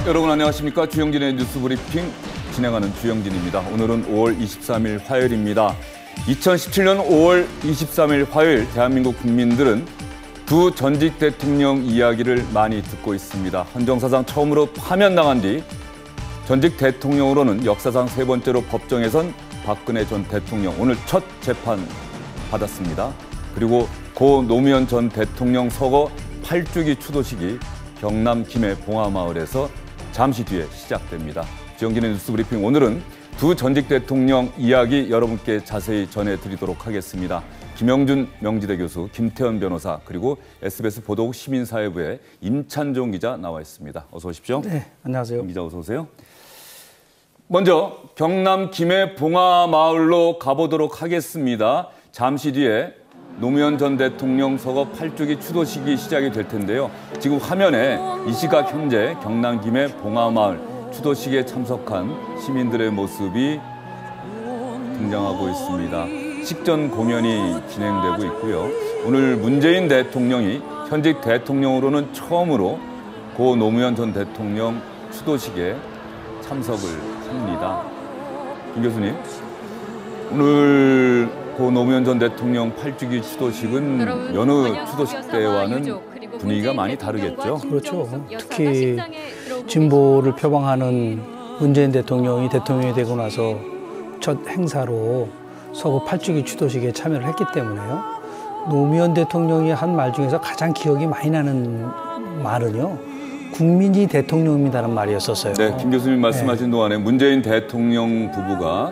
여러분 안녕하십니까? 주영진의 뉴스 브리핑 진행하는 주영진입니다. 오늘은 5월 23일 화요일입니다. 2017년 5월 23일 화요일 대한민국 국민들은 두 전직 대통령 이야기를 많이 듣고 있습니다. 헌정사상 처음으로 파면당한 뒤 전직 대통령으로는 역사상 세 번째로 법정에선 박근혜 전 대통령 오늘 첫 재판 받았습니다. 그리고 고 노무현 전 대통령 서거 8주기 추도식이 경남 김해 봉화마을에서 잠시 뒤에 시작됩니다. 주영진의 뉴스 브리핑 오늘은 두 전직 대통령 이야기 여러분께 자세히 전해드리도록 하겠습니다. 김영준 명지대 교수, 김태현 변호사, 그리고 SBS 보도국 시민사회부의 임찬종 기자 나와 있습니다. 어서 오십시오. 네, 안녕하세요. 김 기자 어서 오세요. 먼저 경남 김해 봉화마을로 가보도록 하겠습니다. 잠시 뒤에 노무현 전 대통령 서거 8주기 추도식이 시작이 될 텐데요. 지금 화면에 이 시각 현재 경남 김해 봉화마을 추도식에 참석한 시민들의 모습이 등장하고 있습니다. 식전 공연이 진행되고 있고요. 오늘 문재인 대통령이 현직 대통령으로는 처음으로 고 노무현 전 대통령 추도식에 참석을 합니다. 김 교수님, 오늘 고 노무현 전 대통령 8주기 추도식은 여느 추도식 때와는 분위기가 많이 다르겠죠? 그렇죠. 특히 진보를 표방하는 문재인 대통령이 대통령이 되고 나서 첫 행사로 서거 8주기 추도식에 참여를 했기 때문에요. 노무현 대통령이 한 말 중에서 가장 기억이 많이 나는 말은요. 국민이 대통령입니다라는 말이었었어요. 네, 김 교수님 말씀하신 동안에 문재인 대통령 부부가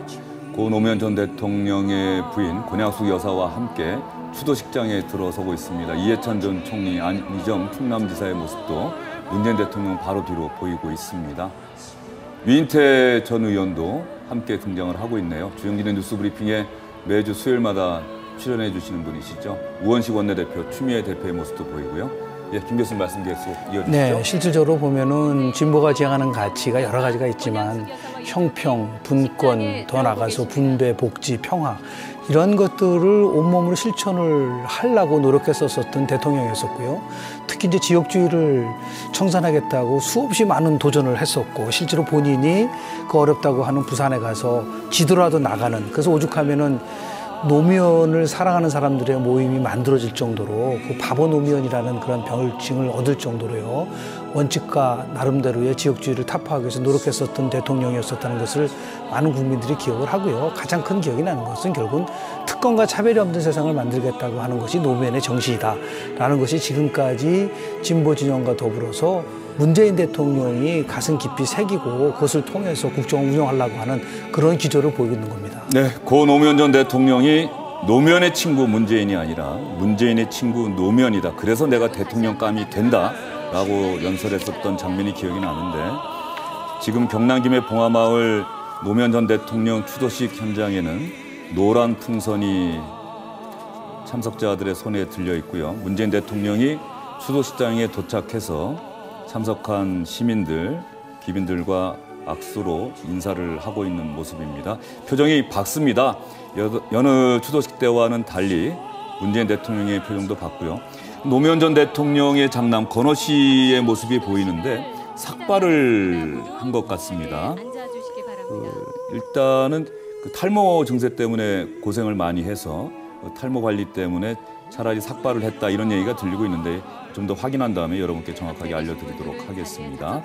고 노무현 전 대통령의 부인 권양숙 여사와 함께 추도식장에 들어서고 있습니다. 이해찬 전 총리, 안희정 충남지사의 모습도 문재인 대통령 바로 뒤로 보이고 있습니다. 위인태 전 의원도 함께 등장을 하고 있네요. 주영진의 뉴스 브리핑에 매주 수요일마다 출연해 주시는 분이시죠. 우원식 원내대표, 추미애 대표의 모습도 보이고요. 예, 김 교수님 말씀 계속 이어주시죠. 네, 실질적으로 보면은 진보가 지향하는 가치가 여러 가지가 있지만 형평, 분권, 더 나아가서 분배, 복지, 평화 이런 것들을 온몸으로 실천을 하려고 노력했었던 대통령이었었고요. 특히 이제 지역주의를 청산하겠다고 수없이 많은 도전을 했었고 실제로 본인이 그 어렵다고 하는 부산에 가서 지도라도 나가는, 그래서 오죽하면은 노무현을 사랑하는 사람들의 모임이 만들어질 정도로 그 바보 노무현이라는 그런 별칭을 얻을 정도로요. 원칙과 나름대로의 지역주의를 타파하기 위해서 노력했었던 대통령이었었다는 것을 많은 국민들이 기억을 하고요. 가장 큰 기억이 나는 것은 결국은 특권과 차별이 없는 세상을 만들겠다고 하는 것이 노무현의 정신이다라는 것이 지금까지 진보 진영과 더불어서 문재인 대통령이 가슴 깊이 새기고 그것을 통해서 국정을 운영하려고 하는 그런 기조를 보이고 있는 겁니다. 네, 고 노무현 전 대통령이 노무현의 친구 문재인이 아니라 문재인의 친구 노무현이다. 그래서 내가 대통령감이 된다라고 연설했었던 장면이 기억이 나는데 지금 경남 김해 봉화마을 노무현 전 대통령 추도식 현장에는 노란 풍선이 참석자들의 손에 들려 있고요. 문재인 대통령이 추도식장에 도착해서 참석한 시민들, 귀빈들과 악수로 인사를 하고 있는 모습입니다. 표정이 밝습니다. 여느 추도식 때와는 달리 문재인 대통령의 표정도 밝고요. 노무현 전 대통령의 장남 건호 씨의 모습이 보이는데 삭발을 한 것 같습니다. 일단은 그 탈모 증세 때문에 고생을 많이 해서 탈모 관리 때문에 차라리 삭발을 했다 이런 얘기가 들리고 있는데 좀 더 확인한 다음에 여러분께 정확하게 알려드리도록 하겠습니다.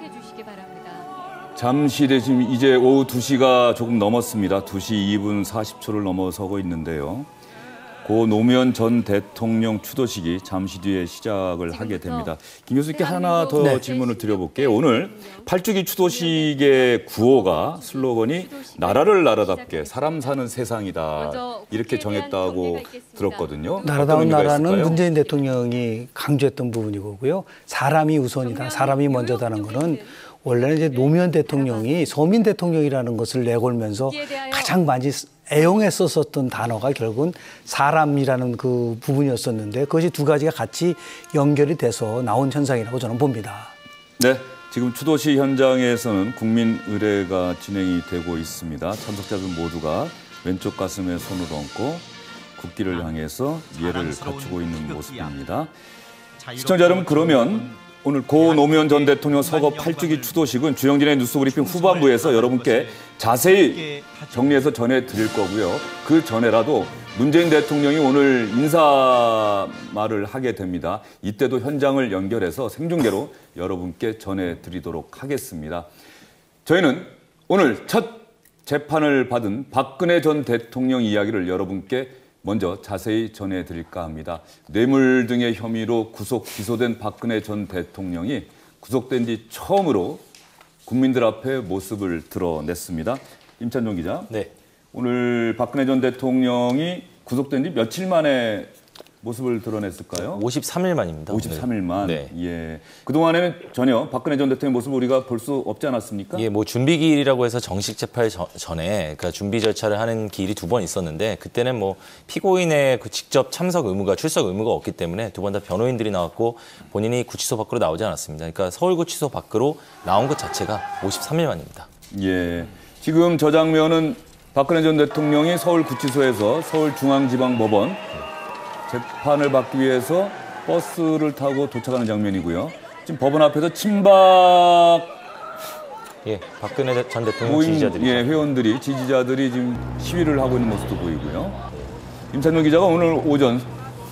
잠시 뒤에 이제 오후 2시가 조금 넘었습니다. 2시 2분 40초를 넘어서고 있는데요. 고 노무현 전 대통령 추도식이 잠시 뒤에 시작을 하게 됩니다. 김 교수님께 하나 더 질문을 드려볼게요. 오늘 8주기 추도식의 구호가 슬로건이 나라를 나라답게 사람 사는 세상이다 이렇게 정했다고 들었거든요. 나라다운 나라는 문재인 대통령이 강조했던 부분이고요. 사람이 우선이다, 사람이 먼저다는 거는 원래는 이제 노무현 대통령이 서민 대통령이라는 것을 내걸면서 가장 많이 애용했었던 단어가 결국은 사람이라는 그 부분이었었는데 그것이 두 가지가 같이 연결이 돼서 나온 현상이라고 저는 봅니다. 네, 지금 추도식 현장에서는 국민 의례가 진행이 되고 있습니다. 참석자들 모두가 왼쪽 가슴에 손을 얹고 국기를 향해서 예를 갖추고 있는 모습입니다. 시청자 여러분, 그러면 오늘 고 노무현 전 대통령 서거 8주기 추도식은 주영진의 뉴스브리핑 후반부에서 여러분께 자세히 정리해서 전해드릴 거고요. 그 전에라도 문재인 대통령이 오늘 인사말을 하게 됩니다. 이때도 현장을 연결해서 생중계로 여러분께 전해드리도록 하겠습니다. 저희는 오늘 첫 재판을 받은 박근혜 전 대통령 이야기를 여러분께 먼저 자세히 전해드릴까 합니다. 뇌물 등의 혐의로 구속 기소된 박근혜 전 대통령이 구속된 뒤 처음으로 국민들 앞에 모습을 드러냈습니다. 임찬종 기자. 네. 오늘 박근혜 전 대통령이 구속된 뒤 며칠 만에 모습을 드러냈을까요? 53일 만입니다. 53일 만. 네. 예. 그동안에는 전혀 박근혜 전 대통령 모습을 우리가 볼 수 없지 않았습니까? 예, 뭐 준비 기일이라고 해서 정식 재판 전에 그러니까 준비 절차를 하는 기일이 2번 있었는데 그때는 뭐 피고인의 그 직접 참석 의무가 출석 의무가 없기 때문에 2번 다 변호인들이 나왔고 본인이 구치소 밖으로 나오지 않았습니다. 그러니까 서울구치소 밖으로 나온 것 자체가 53일 만입니다. 예. 지금 저 장면은 박근혜 전 대통령이 서울구치소에서 서울중앙지방법원 재판을 받기 위해서 버스를 타고 도착하는 장면이고요. 지금 법원 앞에서 친박 예, 박근혜 전 대통령 모임 지지자들이 회원들이 지지자들이 지금 시위를 하고 있는 모습도 보이고요. 임찬용 기자가 오늘 오전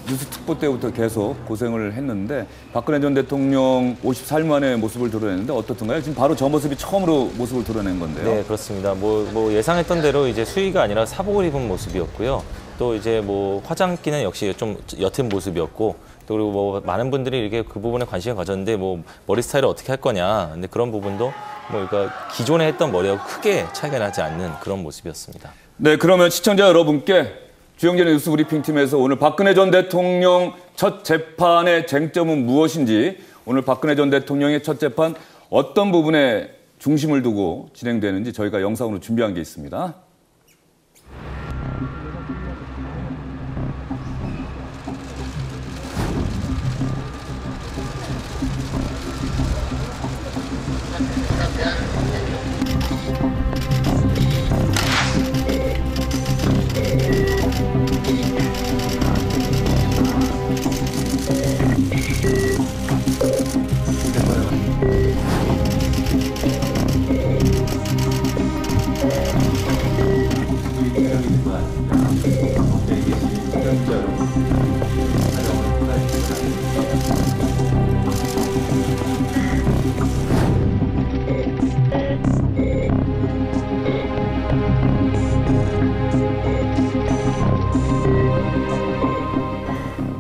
뉴스 특보 때부터 계속 고생을 했는데 박근혜 전 대통령 54일 만에 모습을 드러냈는데 어떻던가요? 지금 바로 저 모습이 처음으로 모습을 드러낸 건데요. 네, 그렇습니다. 뭐 예상했던 대로 이제 수의가 아니라 사복을 입은 모습이었고요. 또 이제 뭐 화장기는 역시 좀 옅은 모습이었고 또 그리고 뭐 많은 분들이 이렇게 그 부분에 관심을 가졌는데 뭐 머리 스타일을 어떻게 할 거냐. 근데 그런 부분도 뭐 그러니까 기존에 했던 머리하고 크게 차이가 나지 않는 그런 모습이었습니다. 네, 그러면 시청자 여러분께 주영진의 뉴스 브리핑 팀에서 오늘 박근혜 전 대통령 첫 재판의 쟁점은 무엇인지 오늘 박근혜 전 대통령의 첫 재판 어떤 부분에 중심을 두고 진행되는지 저희가 영상으로 준비한 게 있습니다.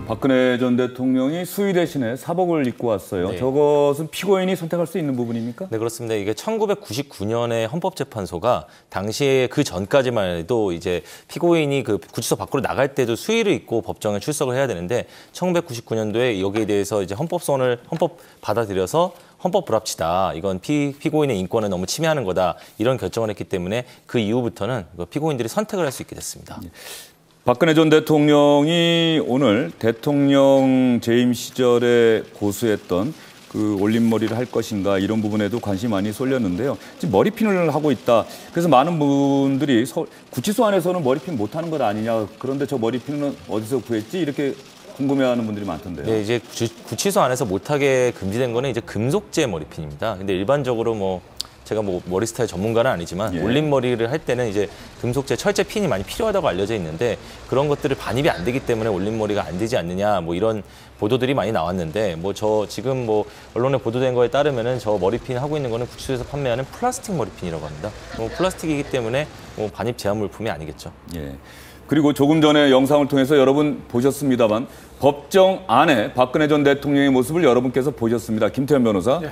박근혜 전 대통령이 수의 대신에 사복을 입고 왔어요. 네. 저것은 피고인이 선택할 수 있는 부분입니까? 네, 그렇습니다. 이게 1999년에 헌법재판소가 당시에 그 전까지만 해도 이제 피고인이 그 구치소 밖으로 나갈 때도 수의를 입고 법정에 출석을 해야 되는데 1999년도에 여기에 대해서 이제 헌법 받아들여서 헌법 불합치다. 이건 피고인의 인권을 너무 침해하는 거다. 이런 결정을 했기 때문에 그 이후부터는 피고인들이 선택을 할 수 있게 됐습니다. 박근혜 전 대통령이 오늘 대통령 재임 시절에 고수했던 그 올림머리를 할 것인가 이런 부분에도 관심이 많이 쏠렸는데요. 지금 머리핀을 하고 있다. 그래서 많은 분들이 구치소 안에서는 머리핀 못하는 것 아니냐. 그런데 저 머리핀은 어디서 구했지? 이렇게 궁금해하는 분들이 많던데요. 네, 이제 구치소 안에서 못하게 금지된 거는 이제 금속재 머리핀입니다. 근데 일반적으로 뭐 제가 뭐 머리 스타일 전문가는 아니지만 예. 올림머리를 할 때는 이제 금속재, 철제 핀이 많이 필요하다고 알려져 있는데 그런 것들을 반입이 안 되기 때문에 올림머리가 안 되지 않느냐 뭐 이런 보도들이 많이 나왔는데 뭐 저 지금 뭐 언론에 보도된 거에 따르면은 저 머리핀 하고 있는 거는 구치소에서 판매하는 플라스틱 머리핀이라고 합니다. 뭐 플라스틱이기 때문에 뭐 반입 제한 물품이 아니겠죠. 예. 그리고 조금 전에 영상을 통해서 여러분 보셨습니다만 법정 안에 박근혜 전 대통령의 모습을 여러분께서 보셨습니다. 김태현 변호사. 예.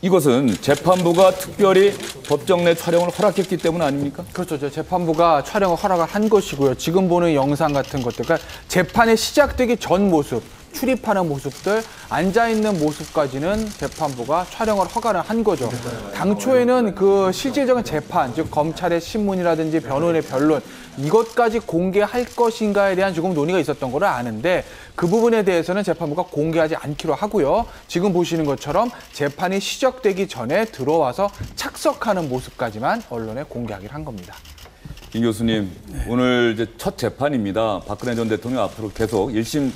이것은 재판부가 특별히 법정 내 촬영을 허락했기 때문 아닙니까? 그렇죠. 재판부가 촬영을 허락을 한 것이고요. 지금 보는 영상 같은 것들, 그러니까 재판이 시작되기 전 모습, 출입하는 모습들, 앉아있는 모습까지는 재판부가 촬영을 허가를 한 거죠. 당초에는 그 실질적인 재판, 즉 검찰의 신문이라든지 변호인의 변론, 이것까지 공개할 것인가에 대한 조금 논의가 있었던 거를 아는데 그 부분에 대해서는 재판부가 공개하지 않기로 하고요. 지금 보시는 것처럼 재판이 시작되기 전에 들어와서 착석하는 모습까지만 언론에 공개하기로 한 겁니다. 김 교수님, 오늘 이제 첫 재판입니다. 박근혜 전 대통령 앞으로 계속 1심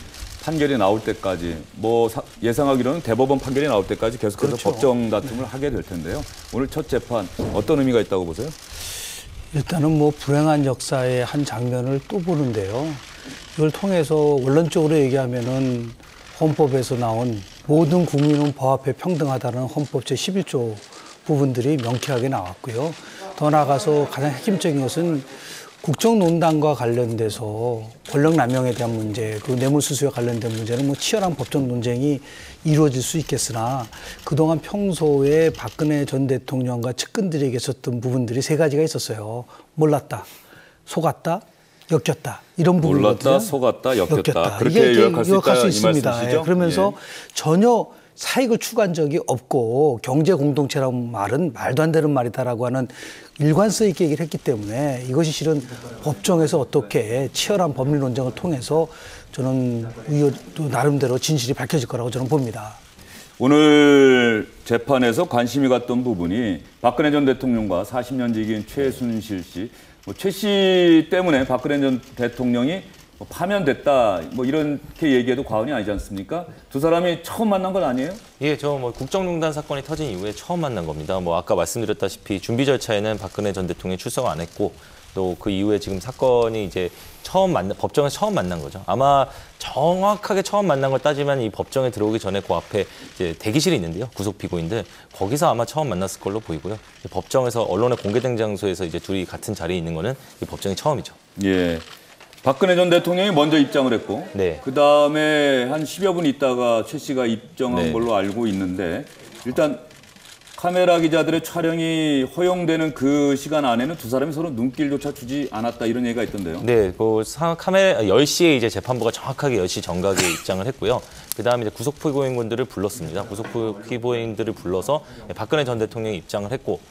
판결이 나올 때까지 뭐 예상하기로는 대법원 판결이 나올 때까지 계속해서 그렇죠. 법정 다툼을 하게 될 텐데요. 오늘 첫 재판 어떤 의미가 있다고 보세요? 일단은 뭐 불행한 역사의 한 장면을 또 보는데요. 이걸 통해서 원론적으로 얘기하면은 헌법에서 나온 모든 국민은 법 앞에 평등하다는 헌법 제11조 부분들이 명쾌하게 나왔고요. 더 나아가서 가장 핵심적인 것은 국정농단과 관련돼서 권력남용에 대한 문제, 그 뇌물수수에 관련된 문제는 뭐 치열한 법적 논쟁이 이루어질 수 있겠으나 그동안 평소에 박근혜 전 대통령과 측근들에게 있었던 부분들이 세 가지가 있었어요. 몰랐다, 속았다, 엮였다. 이런 부분들. 몰랐다, 속았다, 엮였다. 그렇게 이게 요약할 수 있다, 이 있습니다. 말씀이시죠? 그러면서 예. 전혀 사익을 추구한 적이 없고 경제 공동체라는 말은 말도 안 되는 말이다라고 하는 일관성 있게 얘기를 했기 때문에 이것이 실은 법정에서 어떻게 치열한 법리 논쟁을 통해서 저는 또 나름대로 진실이 밝혀질 거라고 저는 봅니다. 오늘 재판에서 관심이 갔던 부분이 박근혜 전 대통령과 40년 지기인 최순실 씨, 최 씨 때문에 박근혜 전 대통령이 파면됐다, 뭐 이렇게 얘기해도 과언이 아니지 않습니까? 두 사람이 처음 만난 건 아니에요? 예, 저 뭐 국정농단 사건이 터진 이후에 처음 만난 겁니다. 뭐 아까 말씀드렸다시피 준비 절차에는 박근혜 전 대통령이 출석 안 했고 또 그 이후에 지금 사건이 이제 법정에서 처음 만난 거죠. 아마 정확하게 처음 만난 걸 따지면 이 법정에 들어오기 전에 그 앞에 이제 대기실이 있는데요. 구속 피고인들 거기서 아마 처음 만났을 걸로 보이고요. 법정에서 언론에 공개된 장소에서 이제 둘이 같은 자리에 있는 거는 이 법정이 처음이죠. 예. 박근혜 전 대통령이 먼저 입장을 했고, 네. 그 다음에 한 10여 분 있다가 최 씨가 입장한 네. 걸로 알고 있는데, 일단 카메라 기자들의 촬영이 허용되는 그 시간 안에는 두 사람이 서로 눈길조차 주지 않았다, 이런 얘기가 있던데요. 네, 카메라 10시에 이제 재판부가 정확하게 10시 정각에 입장을 했고요. 그다음에 이제 구속 피고인분들을 불렀습니다. 구속 피고인들을 불러서 박근혜 전 대통령이 입장을 했고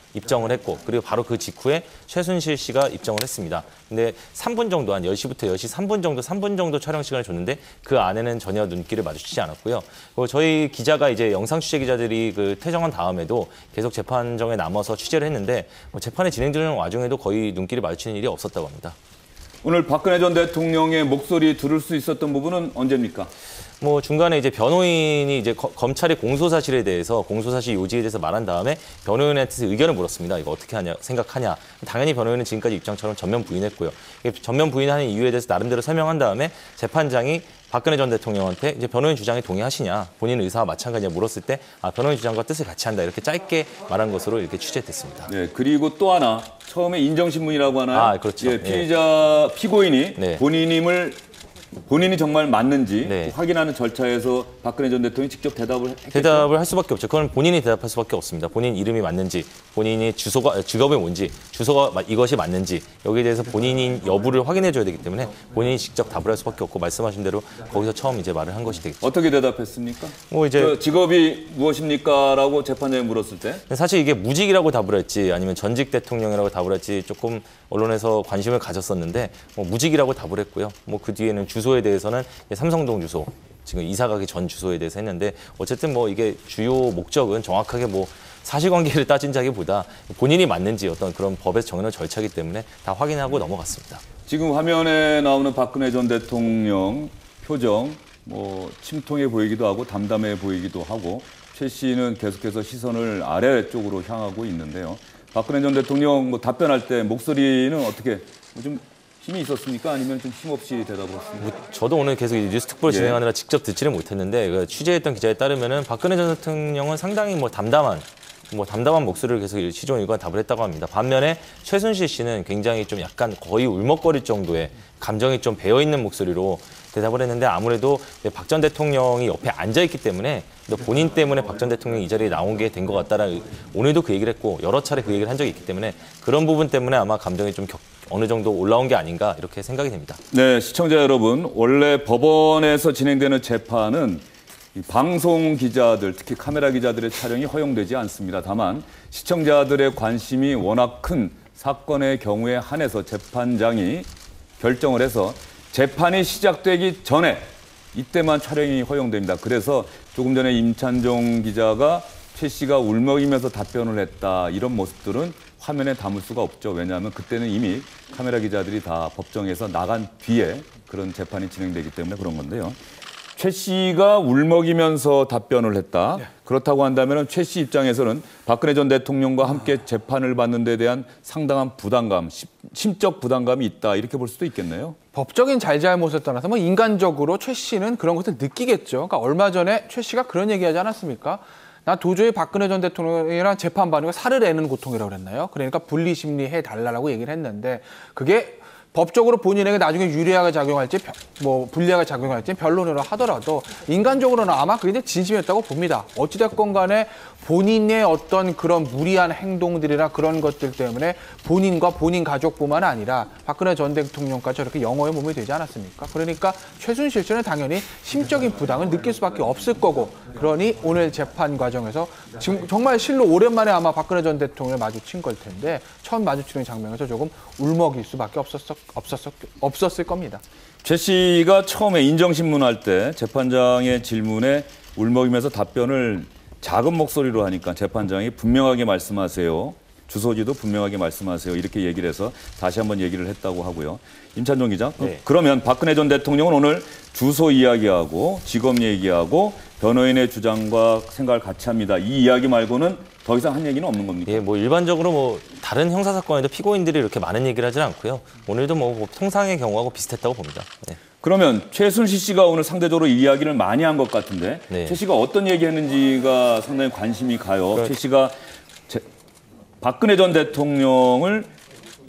그리고 바로 그 직후에 최순실 씨가 입장을 했습니다. 근데 3분 정도 한 10시부터 10시 3분 정도 촬영 시간을 줬는데 그 안에는 전혀 눈길을 마주치지 않았고요. 그리고 저희 기자가 이제 영상 취재 기자들이 그 퇴정한 다음에도 계속 재판정에 남아서 취재를 했는데 재판이 진행되는 와중에도 거의 눈길을 마주치는 일이 없었다고 합니다. 오늘 박근혜 전 대통령의 목소리 들을 수 있었던 부분은 언제입니까? 뭐 중간에 이제 변호인이 이제 검찰의 공소사실에 대해서 공소사실 요지에 대해서 말한 다음에 변호인한테 의견을 물었습니다. 이거 어떻게 생각하냐. 당연히 변호인은 지금까지 입장처럼 전면 부인했고요. 전면 부인하는 이유에 대해서 나름대로 설명한 다음에 재판장이 박근혜 전 대통령한테 이제 변호인 주장에 동의하시냐, 본인 의사와 마찬가지냐 물었을 때 변호인 주장과 뜻을 같이 한다 이렇게 짧게 말한 것으로 이렇게 취재됐습니다. 네, 그리고 또 하나 처음에 인정신문이라고 하나요? 그렇죠. 예, 피의자 피고인이 네. 본인이 정말 맞는지 네. 확인하는 절차에서 박근혜 전 대통령이 직접 대답을 했겠죠? 대답을 할 수밖에 없죠. 그건 본인이 대답할 수밖에 없습니다. 본인 이름이 맞는지, 본인이 직업이 뭔지, 주소가 이것이 맞는지 여기에 대해서 본인인 여부를 확인해 줘야 되기 때문에 본인이 직접 답을 할 수밖에 없고 말씀하신 대로 거기서 처음 이제 말을 한 것이 되겠죠. 어떻게 대답했습니까? 뭐 이제 직업이 무엇입니까?라고 재판장이 물었을 때 사실 이게 무직이라고 답을 했지 아니면 전직 대통령이라고 답을 했지 조금 언론에서 관심을 가졌었는데 무직이라고 답을 했고요. 뭐 그 뒤에는 주소에 대해서는 삼성동 주소, 지금 이사 가기 전 주소에 대해서 했는데 어쨌든 뭐 이게 주요 목적은 정확하게 뭐 사실관계를 따진다기보다 본인이 맞는지 어떤 그런 법에서 정해놓은 절차이기 때문에 다 확인하고 넘어갔습니다. 지금 화면에 나오는 박근혜 전 대통령 표정 뭐 침통해 보이기도 하고 담담해 보이기도 하고 최 씨는 계속해서 시선을 아래쪽으로 향하고 있는데요. 박근혜 전 대통령 뭐 답변할 때 목소리는 어떻게 좀 힘이 있었습니까? 아니면 좀 힘없이 대답을 했습니까? 저도 오늘 계속 뉴스 특보를 진행하느라 직접 듣지는 못했는데 취재했던 기자에 따르면은 박근혜 전 대통령은 상당히 담담한 목소리를 계속 시종일관 답을 했다고 합니다. 반면에 최순실 씨는 굉장히 좀 약간 거의 울먹거릴 정도의 감정이 좀 배어있는 목소리로 대답을 했는데 아무래도 박 전 대통령이 옆에 앉아있기 때문에 본인 때문에 박 전 대통령이 이 자리에 나온 게 된 것 같다라는 오늘도 그 얘기를 했고 여러 차례 그 얘기를 한 적이 있기 때문에 그런 부분 때문에 아마 감정이 좀 어느 정도 올라온 게 아닌가 이렇게 생각이 됩니다. 네, 시청자 여러분, 원래 법원에서 진행되는 재판은 방송 기자들, 특히 카메라 기자들의 촬영이 허용되지 않습니다. 다만 시청자들의 관심이 워낙 큰 사건의 경우에 한해서 재판장이 결정을 해서 재판이 시작되기 전에 이때만 촬영이 허용됩니다. 그래서 조금 전에 임찬종 기자가 최 씨가 울먹이면서 답변을 했다, 이런 모습들은 화면에 담을 수가 없죠. 왜냐하면 그때는 이미 카메라 기자들이 다 법정에서 나간 뒤에 그런 재판이 진행되기 때문에 그런 건데요. 최 씨가 울먹이면서 답변을 했다. 네. 그렇다고 한다면 최 씨 입장에서는 박근혜 전 대통령과 함께 재판을 받는 데 대한 상당한 부담감, 심적 부담감이 있다. 이렇게 볼 수도 있겠네요. 법적인 잘잘못을 떠나서 뭐 인간적으로 최 씨는 그런 것을 느끼겠죠. 그러니까 얼마 전에 최 씨가 그런 얘기하지 않았습니까? 나 도저히 박근혜 전 대통령이랑 재판받는 거 살을 내는 고통이라고 그랬나요? 그러니까 분리심리 해달라고 얘기를 했는데 그게 법적으로 본인에게 나중에 유리하게 작용할지 뭐 불리하게 작용할지 변론으로 하더라도 인간적으로는 아마 그게 이제 진심이었다고 봅니다. 어찌됐건 간에 본인의 어떤 그런 무리한 행동들이나 그런 것들 때문에 본인과 본인 가족뿐만 아니라 박근혜 전 대통령까지 저렇게 영어에 몸이 되지 않았습니까? 그러니까 최순실 씨는 당연히 심적인 부담을 느낄 수밖에 없을 거고 그러니 오늘 재판 과정에서 지금 정말 실로 오랜만에 아마 박근혜 전 대통령을 마주친 걸 텐데 처음 마주치는 장면에서 조금 울먹일 수밖에 없었을 겁니다. 최 씨가 처음에 인정신문할 때 재판장의 질문에 울먹이면서 답변을 작은 목소리로 하니까 재판장이 분명하게 말씀하세요. 주소지도 분명하게 말씀하세요. 이렇게 얘기를 해서 다시 한번 얘기를 했다고 하고요. 임찬종 기자, 네. 그러면 박근혜 전 대통령은 오늘 주소 이야기하고 직업 얘기하고 변호인의 주장과 생각을 같이 합니다. 이 이야기 말고는 더 이상 한 얘기는 없는 겁니까? 예, 뭐 일반적으로 뭐 다른 형사 사건에도 피고인들이 이렇게 많은 얘기를 하지는 않고요. 오늘도 뭐 통상의 경우하고 비슷했다고 봅니다. 네. 그러면 최순실 씨가 오늘 상대적으로 이야기를 많이 한 것 같은데 네. 최 씨가 어떤 얘기했는지가 상당히 관심이 가요. 최 씨가 박근혜 전 대통령을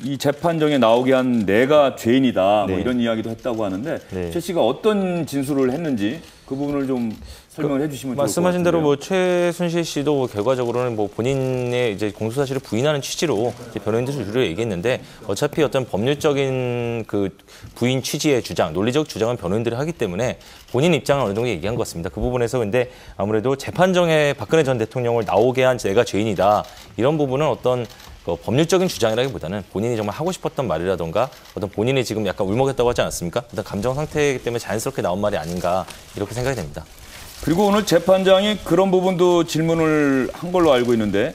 이 재판정에 나오게 한 내가 죄인이다. 네. 뭐 이런 이야기도 했다고 하는데 네. 최 씨가 어떤 진술을 했는지 그 부분을 좀 설명을 해주시면 좋을 것 같은데요. 말씀하신 대로 뭐 최순실 씨도 뭐 결과적으로는 뭐 본인의 이제 공소 사실을 부인하는 취지로 이제 변호인들 주로 얘기했는데 어차피 어떤 법률적인 그 부인 취지의 주장, 논리적 주장은 변호인들이 하기 때문에 본인 입장을 어느 정도 얘기한 것 같습니다. 그 부분에서 근데 아무래도 재판정에 박근혜 전 대통령을 나오게 한 내가 죄인이다 이런 부분은 어떤 법률적인 주장이라기보다는 본인이 정말 하고 싶었던 말이라던가 어떤 본인이 지금 약간 울먹였다고 하지 않았습니까? 어떤 감정 상태이기 때문에 자연스럽게 나온 말이 아닌가 이렇게 생각이 됩니다. 그리고 오늘 재판장이 그런 부분도 질문을 한 걸로 알고 있는데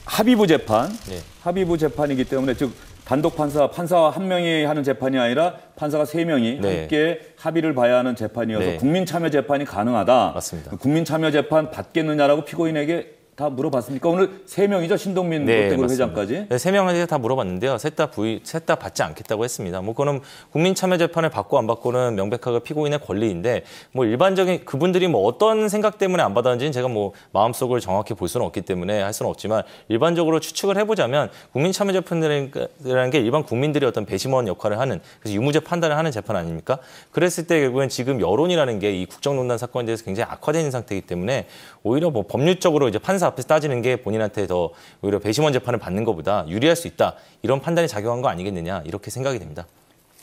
합의부 재판, 네. 합의부 재판이기 때문에 즉 단독 판사 한 명이 하는 재판이 아니라 판사가 3명이 네. 함께 합의를 봐야 하는 재판이어서 네. 국민 참여 재판이 가능하다. 맞습니다. 국민 참여 재판 받겠느냐라고 피고인에게 다 물어봤습니까? 오늘 3명이죠? 신동민 네, 롯데그룹 맞습니다. 회장까지. 네, 3명한테 다 물어봤는데요. 셋 다 받지 않겠다고 했습니다. 뭐 그거는 국민 참여 재판을 받고 안 받고는 명백하게 피고인의 권리인데 뭐 일반적인 그분들이 뭐 어떤 생각 때문에 안 받았는지는 제가 뭐 마음속을 정확히 볼 수는 없기 때문에 할 수는 없지만 일반적으로 추측을 해보자면 국민 참여 재판이라는 게 일반 국민들이 어떤 배심원 역할을 하는 그래서 유무죄 판단을 하는 재판 아닙니까? 그랬을 때 결국엔 지금 여론이라는 게 이 국정농단 사건에 대해서 굉장히 악화된 상태이기 때문에 오히려 뭐 법률적으로 이제 판사 앞에서 따지는 게 본인한테 더 오히려 배심원 재판을 받는 것보다 유리할 수 있다. 이런 판단이 작용한 거 아니겠느냐 이렇게 생각이 됩니다.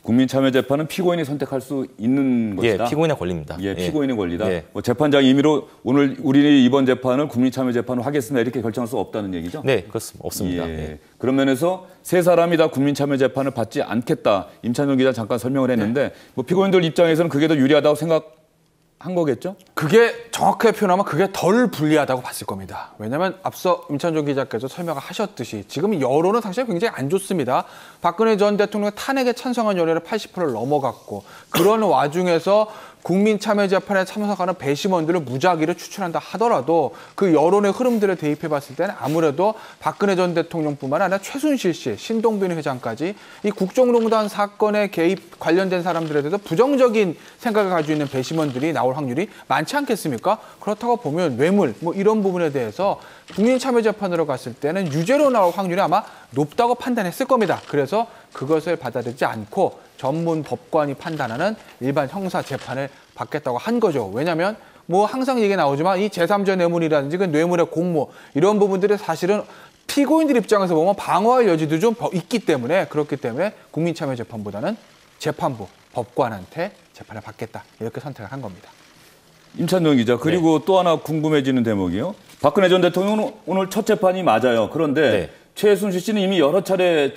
국민 참여 재판은 피고인이 선택할 수 있는 것이다. 예, 피고인의 권리입니다. 예, 피고인의 권리다. 예. 뭐 재판장이 임의로 오늘 우리 이번 재판을 국민 참여 재판을 하겠습니다. 이렇게 결정할 수 없다는 얘기죠? 네, 그렇습니다. 없습니다. 예. 예. 그런 면에서 세 사람이 다 국민 참여 재판을 받지 않겠다. 임찬종 기자 잠깐 설명을 했는데 뭐 피고인들 입장에서는 그게 더 유리하다고 생각한 거겠죠? 그게 정확하게 표현하면 그게 덜 불리하다고 봤을 겁니다. 왜냐하면 앞서 임찬종 기자께서 설명을 하셨듯이 지금 여론은 사실 굉장히 안 좋습니다. 박근혜 전 대통령 탄핵에 찬성한 여론이 80%를 넘어갔고 그런 와중에서 국민 참여 재판에 참석하는 배심원들을 무작위로 추천한다 하더라도 그 여론의 흐름들을 대입해 봤을 때는 아무래도 박근혜 전 대통령뿐만 아니라 최순실 씨, 신동빈 회장까지 이 국정농단 사건에 개입 관련된 사람들에 대해서 부정적인 생각을 가지고 있는 배심원들이 나올 확률이 많지 않겠습니까? 그렇다고 보면 뇌물 뭐 이런 부분에 대해서 국민 참여 재판으로 갔을 때는 유죄로 나올 확률이 아마 높다고 판단했을 겁니다. 그래서 그것을 받아들이지 않고 전문 법관이 판단하는 일반 형사 재판을 받겠다고 한 거죠. 왜냐하면 뭐 항상 얘기 나오지만 이 제3자 뇌물이라든지 그 뇌물의 공모 이런 부분들이 사실은 피고인들 입장에서 보면 방어할 여지도 좀 있기 때문에 그렇기 때문에 국민참여재판보다는 재판부, 법관한테 재판을 받겠다 이렇게 선택을 한 겁니다. 임찬종 기자 그리고 또 하나 궁금해지는 대목이요. 박근혜 전 대통령은 오늘 첫 재판이 맞아요. 그런데 네. 최순실 씨는 이미 여러 차례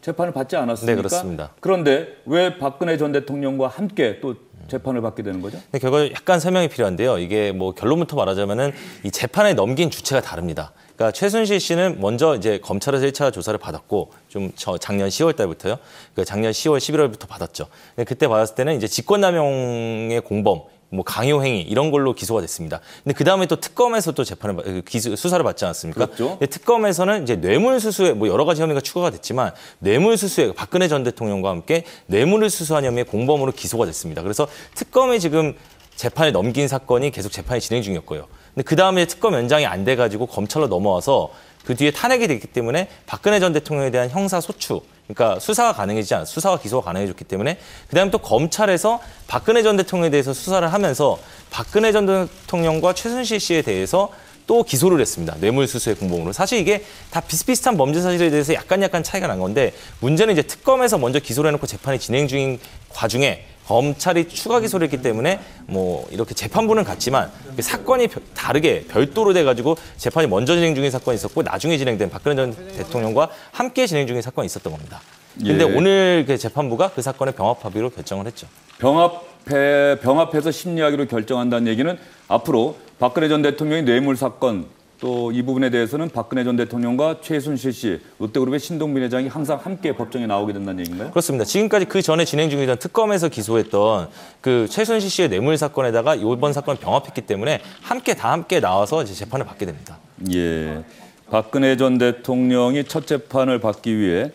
재판을 받지 않았습니까? 네, 그렇습니다. 그런데 왜 박근혜 전 대통령과 함께 또 재판을 받게 되는 거죠? 근데 결과 약간 설명이 필요한데요. 이게 뭐 결론부터 말하자면은 이 재판에 넘긴 주체가 다릅니다. 그러니까 최순실 씨는 먼저 이제 검찰에서 1차 조사를 받았고 좀 작년 10월 달부터요. 그러니까 작년 10월, 11월부터 받았죠. 그때 받았을 때는 이제 직권남용의 공범 뭐 강요행위 이런 걸로 기소가 됐습니다. 근데 그 다음에 또 특검에서 또 수사를 받지 않았습니까? 그렇죠. 특검에서는 이제 뇌물수수에 뭐 여러 가지 혐의가 추가가 됐지만 뇌물수수에 박근혜 전 대통령과 함께 뇌물을 수수한 혐의의 공범으로 기소가 됐습니다. 그래서 특검이 지금 재판에 넘긴 사건이 계속 재판이 진행 중이었고요. 근데 그 다음에 특검 연장이 안 돼가지고 검찰로 넘어와서 그 뒤에 탄핵이 됐기 때문에 박근혜 전 대통령에 대한 형사 소추, 그러니까 수사가 기소가 가능해졌기 때문에 그다음에 또 검찰에서 박근혜 전 대통령에 대해서 수사를 하면서 박근혜 전 대통령과 최순실 씨에 대해서 또 기소를 했습니다. 뇌물수수의 공범으로. 사실 이게 다 비슷비슷한 범죄 사실에 대해서 약간 차이가 난 건데 문제는 이제 특검에서 먼저 기소를 해놓고 재판이 진행 중인 과중에 검찰이 추가 기소를 했기 때문에 뭐 이렇게 재판부는 같지만 사건이 다르게 별도로 돼가지고 재판이 먼저 진행 중인 사건이 있었고 나중에 진행된 박근혜 전 대통령과 함께 진행 중인 사건이 있었던 겁니다. 그런데 예. 오늘 그 재판부가 그 사건의 병합 합의로 결정을 했죠. 병합해서 심리하기로 결정한다는 얘기는 앞으로 박근혜 전 대통령의 뇌물 사건 또 이 부분에 대해서는 박근혜 전 대통령과 최순실 씨, 롯데그룹의 신동빈 회장이 항상 함께 법정에 나오게 된다는 얘기인가요? 그렇습니다. 지금까지 그 전에 진행 중이던 특검에서 기소했던 그 최순실 씨의 뇌물 사건에다가 이번 사건을 병합했기 때문에 다 함께 나와서 이제 재판을 받게 됩니다. 예. 박근혜 전 대통령이 첫 재판을 받기 위해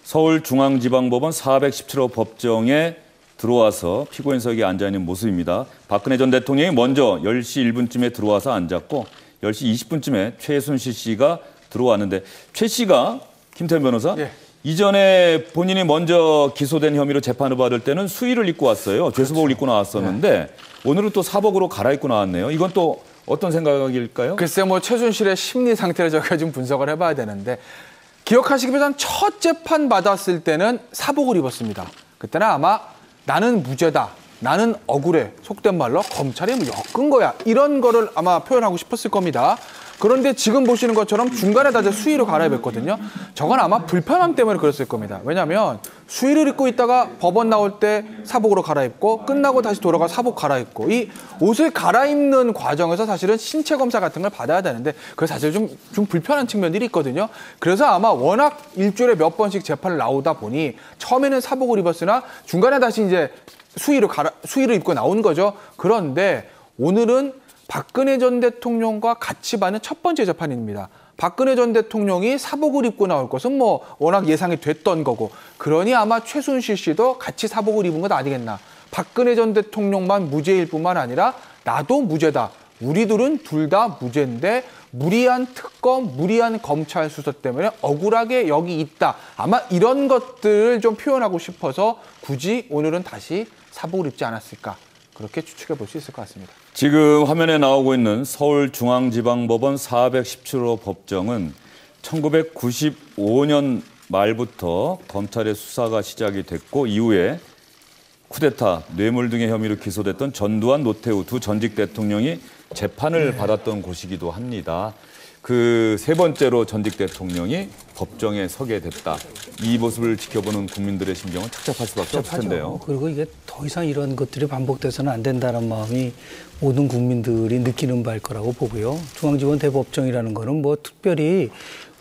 서울중앙지방법원 417호 법정에 들어와서 피고인석에 앉아있는 모습입니다. 박근혜 전 대통령이 먼저 10시 1분쯤에 들어와서 앉았고 10시 20분쯤에 최순실 씨가 들어왔는데 최 씨가 김태현 변호사 예. 이전에 본인이 먼저 기소된 혐의로 재판을 받을 때는 수의를 입고 왔어요. 죄수복을 입고 나왔었는데 오늘은 또 사복으로 갈아입고 나왔네요. 이건 또 어떤 생각일까요? 글쎄 뭐 최순실의 심리 상태를 저희가 좀 분석을 해봐야 되는데 기억하시기 위해서는 첫 재판 받았을 때는 사복을 입었습니다. 그때는 아마 나는 무죄다. 나는 억울해. 속된 말로 검찰이 뭐 엮은 거야. 이런 거를 아마 표현하고 싶었을 겁니다. 그런데 지금 보시는 것처럼 중간에 다 수의로 갈아입었거든요. 저건 아마 불편함 때문에 그랬을 겁니다. 왜냐하면 수의를 입고 있다가 법원 나올 때 사복으로 갈아입고 끝나고 다시 돌아가 사복 갈아입고 이 옷을 갈아입는 과정에서 사실은 신체 검사 같은 걸 받아야 되는데 그게 사실 좀 불편한 측면들이 있거든요. 그래서 아마 워낙 일주일에 몇 번씩 재판을 나오다 보니 처음에는 사복을 입었으나 중간에 다시 이제 수의를 입고 나온 거죠. 그런데 오늘은 박근혜 전 대통령과 같이 받는 첫 번째 재판입니다. 박근혜 전 대통령이 사복을 입고 나올 것은 뭐 워낙 예상이 됐던 거고 그러니 아마 최순실 씨도 같이 사복을 입은 것 아니겠나. 박근혜 전 대통령만 무죄일 뿐만 아니라 나도 무죄다. 우리들은 둘 다 무죄인데 무리한 특검, 무리한 검찰 수사 때문에 억울하게 여기 있다. 아마 이런 것들을 좀 표현하고 싶어서 굳이 오늘은 다시 사복을 입지 않았을까. 그렇게 추측해 볼 수 있을 것 같습니다. 지금 화면에 나오고 있는 서울중앙지방법원 417호 법정은 1995년 말부터 검찰의 수사가 시작이 됐고 이후에 쿠데타, 뇌물 등의 혐의로 기소됐던 전두환, 노태우 두 전직 대통령이 재판을 받았던 곳이기도 합니다. 그 세 번째로 전직 대통령이 법정에 서게 됐다. 이 모습을 지켜보는 국민들의 심경은 착잡할 수밖에 없을 텐데요. 그리고 이게 더 이상 이런 것들이 반복돼서는 안 된다는 마음이 모든 국민들이 느끼는 바일 거라고 보고요. 중앙지원 대법정이라는 거는 뭐 특별히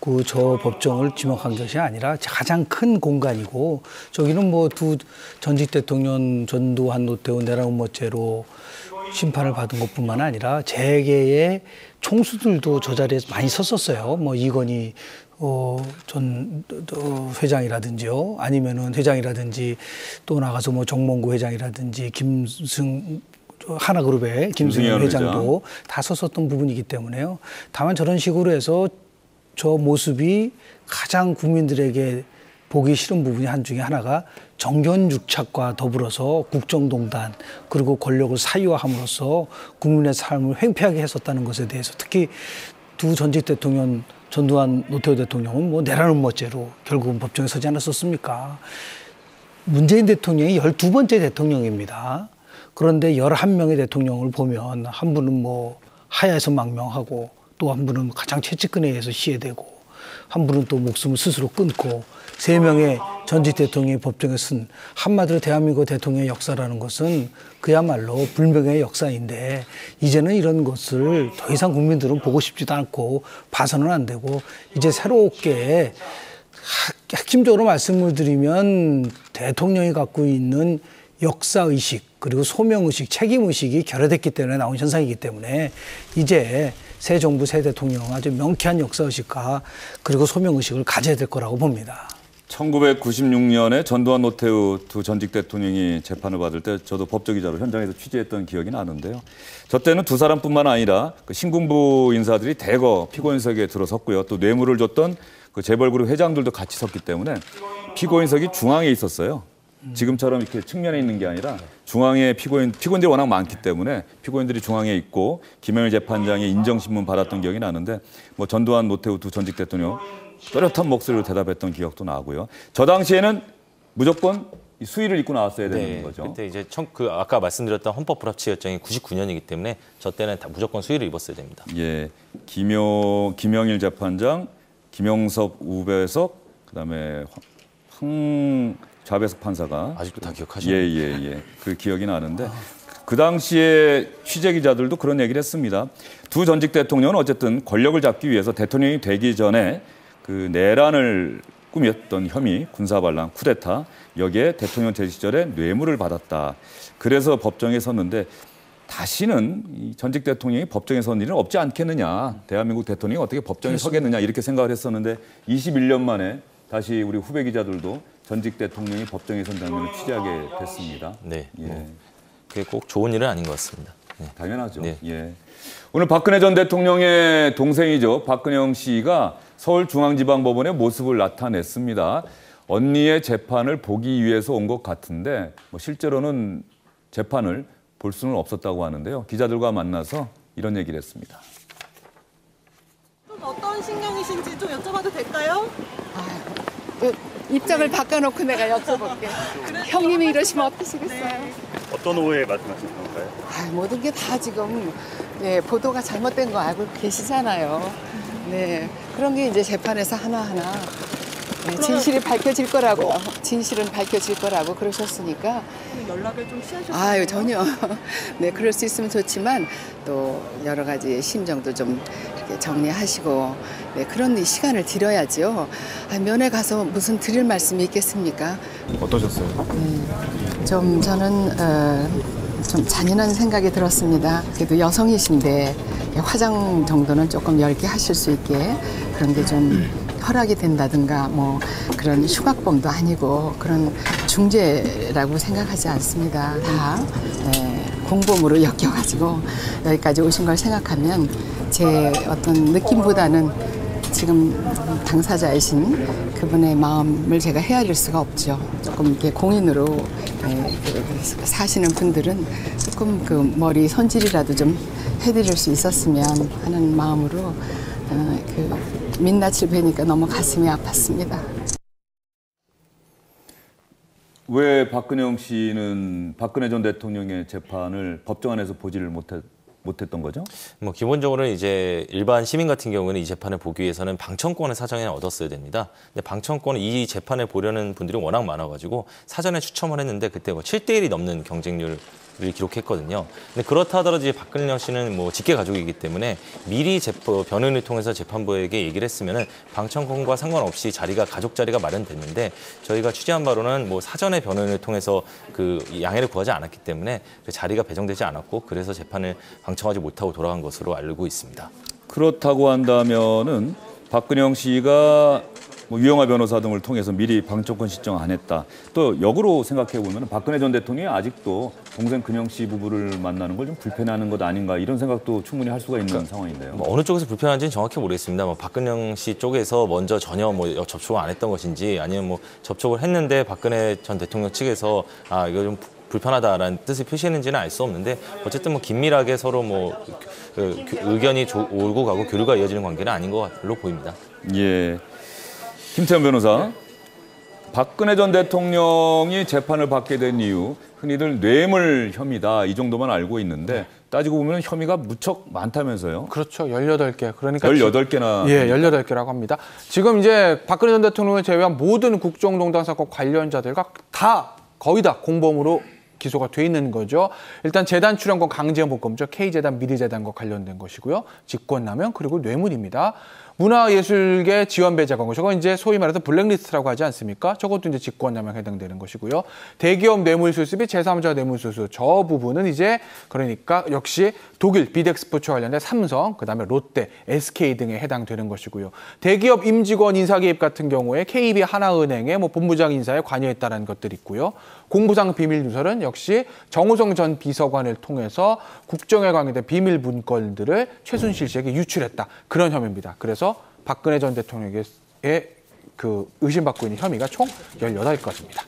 그 저 법정을 지목한 것이 아니라 가장 큰 공간이고 저기는 뭐 두 전직 대통령 전두환, 노태우, 내란음모죄로 심판을 받은 것뿐만 아니라 재계의 총수들도 저 자리에서 많이 섰었어요. 뭐 이건희 전 회장이라든지요, 아니면은 회장이라든지 또 나가서 뭐 정몽구 회장이라든지 하나그룹의 김승현 회장도 다 섰었던 부분이기 때문에요. 다만 저런 식으로 해서 저 모습이 가장 국민들에게 보기 싫은 부분이 한 중에 하나가 정견유착과 더불어서 국정농단 그리고 권력을 사유화함으로써 국민의 삶을 횡패하게 했었다는 것에 대해서 특히 두 전직 대통령 전두환 노태우 대통령은 뭐 내란음모죄로 결국은 법정에 서지 않았었습니까? 문재인 대통령이 12번째 대통령입니다. 그런데 11명의 대통령을 보면 한 분은 뭐 하야에서 망명하고 또 한 분은 가장 최측근에 의해서 시해되고 한 분은 또 목숨을 스스로 끊고 3명의 전직 대통령이 법정에 쓴 한마디로 대한민국 대통령의 역사라는 것은 그야말로 불명예의 역사인데 이제는 이런 것을 더 이상 국민들은 보고 싶지도 않고 봐서는 안 되고 이제 새롭게 핵심적으로 말씀을 드리면 대통령이 갖고 있는 역사의식 그리고 소명의식, 책임의식이 결여됐기 때문에 나온 현상이기 때문에 이제 새 정부, 새 대통령 아주 명쾌한 역사의식과 그리고 소명의식을 가져야 될 거라고 봅니다. 1996년에 전두환 노태우 두 전직 대통령이 재판을 받을 때 저도 법조기자로 현장에서 취재했던 기억이 나는데요. 저 때는 두 사람뿐만 아니라 그 신군부 인사들이 대거 피고인석에 들어섰고요. 또 뇌물을 줬던 그 재벌그룹 회장들도 같이 섰기 때문에 피고인석이 중앙에 있었어요. 지금처럼 이렇게 측면에 있는 게 아니라 중앙에 피고인들이 워낙 많기 때문에 피고인들이 중앙에 있고 김영일 재판장의 인정신문 받았던 기억이 나는데 뭐 전두환 노태우 두 전직 대통령 또렷한 목소리로 대답했던 기억도 나고요. 저 당시에는 무조건 수의를 입고 나왔어야 되는 거죠. 그때 이제 아까 말씀드렸던 헌법 불합치 결정이 99년이기 때문에 저 때는 다 무조건 수의를 입었어야 됩니다. 예, 김영일 재판장, 김영섭 우배석, 그다음에 좌배석 판사가 아직도 다 기억하시나요? 예. 그 기억이 나는데 그 당시에 취재 기자들도 그런 얘기를 했습니다. 두 전직 대통령은 어쨌든 권력을 잡기 위해서 대통령이 되기 전에 그 내란을 꾸몄던 혐의, 군사반란, 쿠데타, 여기에 대통령 제 시절에 뇌물을 받았다. 그래서 법정에 섰는데 다시는 이 전직 대통령이 법정에 선 일은 없지 않겠느냐. 대한민국 대통령이 어떻게 법정에 서겠느냐 이렇게 생각을 했었는데 21년 만에 다시 우리 후배 기자들도 전직 대통령이 법정에 선 장면을 취재하게 됐습니다. 네, 예. 그게 꼭 좋은 일은 아닌 것 같습니다. 네. 당연하죠. 네. 예. 오늘 박근혜 전 대통령의 동생이죠. 박근영 씨가 서울중앙지방법원의 모습을 나타냈습니다. 언니의 재판을 보기 위해서 온 것 같은데 실제로는 재판을 볼 수는 없었다고 하는데요. 기자들과 만나서 이런 얘기를 했습니다. 좀 어떤 신경이신지 좀 여쭤봐도 될까요? 입장을 바꿔놓고 내가 여쭤볼게. 형님이 이러시면 어떠시겠어요? 네. 어떤 오해 말씀하시는 건가요? 모든 게 다 지금 보도가 잘못된 거 알고 계시잖아요. 네, 그런 게 이제 재판에서 하나하나 진실이 밝혀질 거라고, 진실은 밝혀질 거라고 그러셨으니까. 연락을 좀 취하셨어요? 전혀. 네, 그럴 수 있으면 좋지만 또 여러 가지 심정도 좀 이렇게 정리하시고 그런 시간을 드려야죠. 면회 가서 무슨 드릴 말씀이 있겠습니까? 어떠셨어요? 저는 좀 잔인한 생각이 들었습니다. 그래도 여성이신데 화장 정도는 조금 얇게 하실 수 있게 그런 게 좀 허락이 된다든가 뭐 그런 흉악범도 아니고 그런 중죄라고 생각하지 않습니다. 다 공범으로 엮여가지고 여기까지 오신 걸 생각하면 제 어떤 느낌보다는 지금 당사자이신 그분의 마음을 제가 헤아릴 수가 없죠. 조금 이렇게 공인으로 사시는 분들은 조금 그 머리 손질이라도 좀 해드릴 수 있었으면 하는 마음으로 그 민낯을 뵈니까 너무 가슴이 아팠습니다. 왜 박근영 씨는 박근혜 전 대통령의 재판을 법정 안에서 보지를 못했던 거죠? 뭐 기본적으로는 이제 일반 시민 같은 경우는 이 재판을 보기 위해서는 방청권을 사전에 얻었어야 됩니다. 근데 방청권은 이 재판을 보려는 분들이 워낙 많아가지고 사전에 추첨을 했는데 그때 뭐 7대1이 넘는 경쟁률을 기록했거든요. 근데 그렇다 하더라도 이제 박근영 씨는 뭐 직계 가족이기 때문에 미리 변호인을 통해서 재판부에게 얘기를 했으면은 방청권과 상관없이 가족 자리가 마련됐는데 저희가 취재한 바로는 뭐 사전에 변호인을 통해서 그 양해를 구하지 않았기 때문에 그 자리가 배정되지 않았고 그래서 재판을 방청하지 못하고 돌아간 것으로 알고 있습니다. 그렇다고 한다면은 박근영 씨가 뭐 유영하 변호사 등을 통해서 미리 방청권 신청 안 했다. 또 역으로 생각해 보면 박근혜 전 대통령이 아직도 동생 근영 씨 부부를 만나는 걸 좀 불편해하는 것 아닌가 이런 생각도 충분히 할 수가 있는 상황인데요. 뭐 어느 쪽에서 불편한지는 정확히 모르겠습니다. 뭐 박근영 씨 쪽에서 먼저 전혀 뭐 접촉을 안 했던 것인지 아니면 뭐 접촉을 했는데 박근혜 전 대통령 측에서 이거 좀 불편하다라는 뜻을 표시했는지는 알 수 없는데 어쨌든 뭐 긴밀하게 서로 뭐 의견이 오고 가고 교류가 이어지는 관계는 아닌 것으로 보입니다. 예. 김태현 변호사, 박근혜 전 대통령이 재판을 받게 된 이유 흔히들 뇌물 혐의다 이 정도만 알고 있는데 따지고 보면 혐의가 무척 많다면서요? 그렇죠. 18개. 그러니까 18개나. 예, 18개라고 합니다. 지금 이제 박근혜 전 대통령을 제외한 모든 국정농단 사건 관련자들과 거의 다 공범으로 기소가 돼 있는 거죠. 일단 재단 출연권 강제형 복권죄, K재단, 미래재단과 관련된 것이고요. 직권남용 그리고 뇌물입니다. 문화예술계 지원 배제 광고, 저건 이제 소위 말해서 블랙리스트라고 하지 않습니까? 저것도 이제 직권남용에 해당되는 것이고요. 대기업 뇌물수수 및 제3자 뇌물수수, 저 부분은 이제 그러니까 역시 독일 비덱스포츠와 관련된 삼성, 그다음에 롯데, SK 등에 해당되는 것이고요. 대기업 임직원 인사 개입 같은 경우에 KB 하나은행의 뭐 본부장 인사에 관여했다는 것들이 있고요. 공부상 비밀 누설은 역시 정우성 전 비서관을 통해서 국정에 관계된 비밀 문건들을 최순실 씨에게 유출했다. 그런 혐의입니다. 그래서 박근혜 전 대통령에게 그 의심받고 있는 혐의가 총 18가지입니다.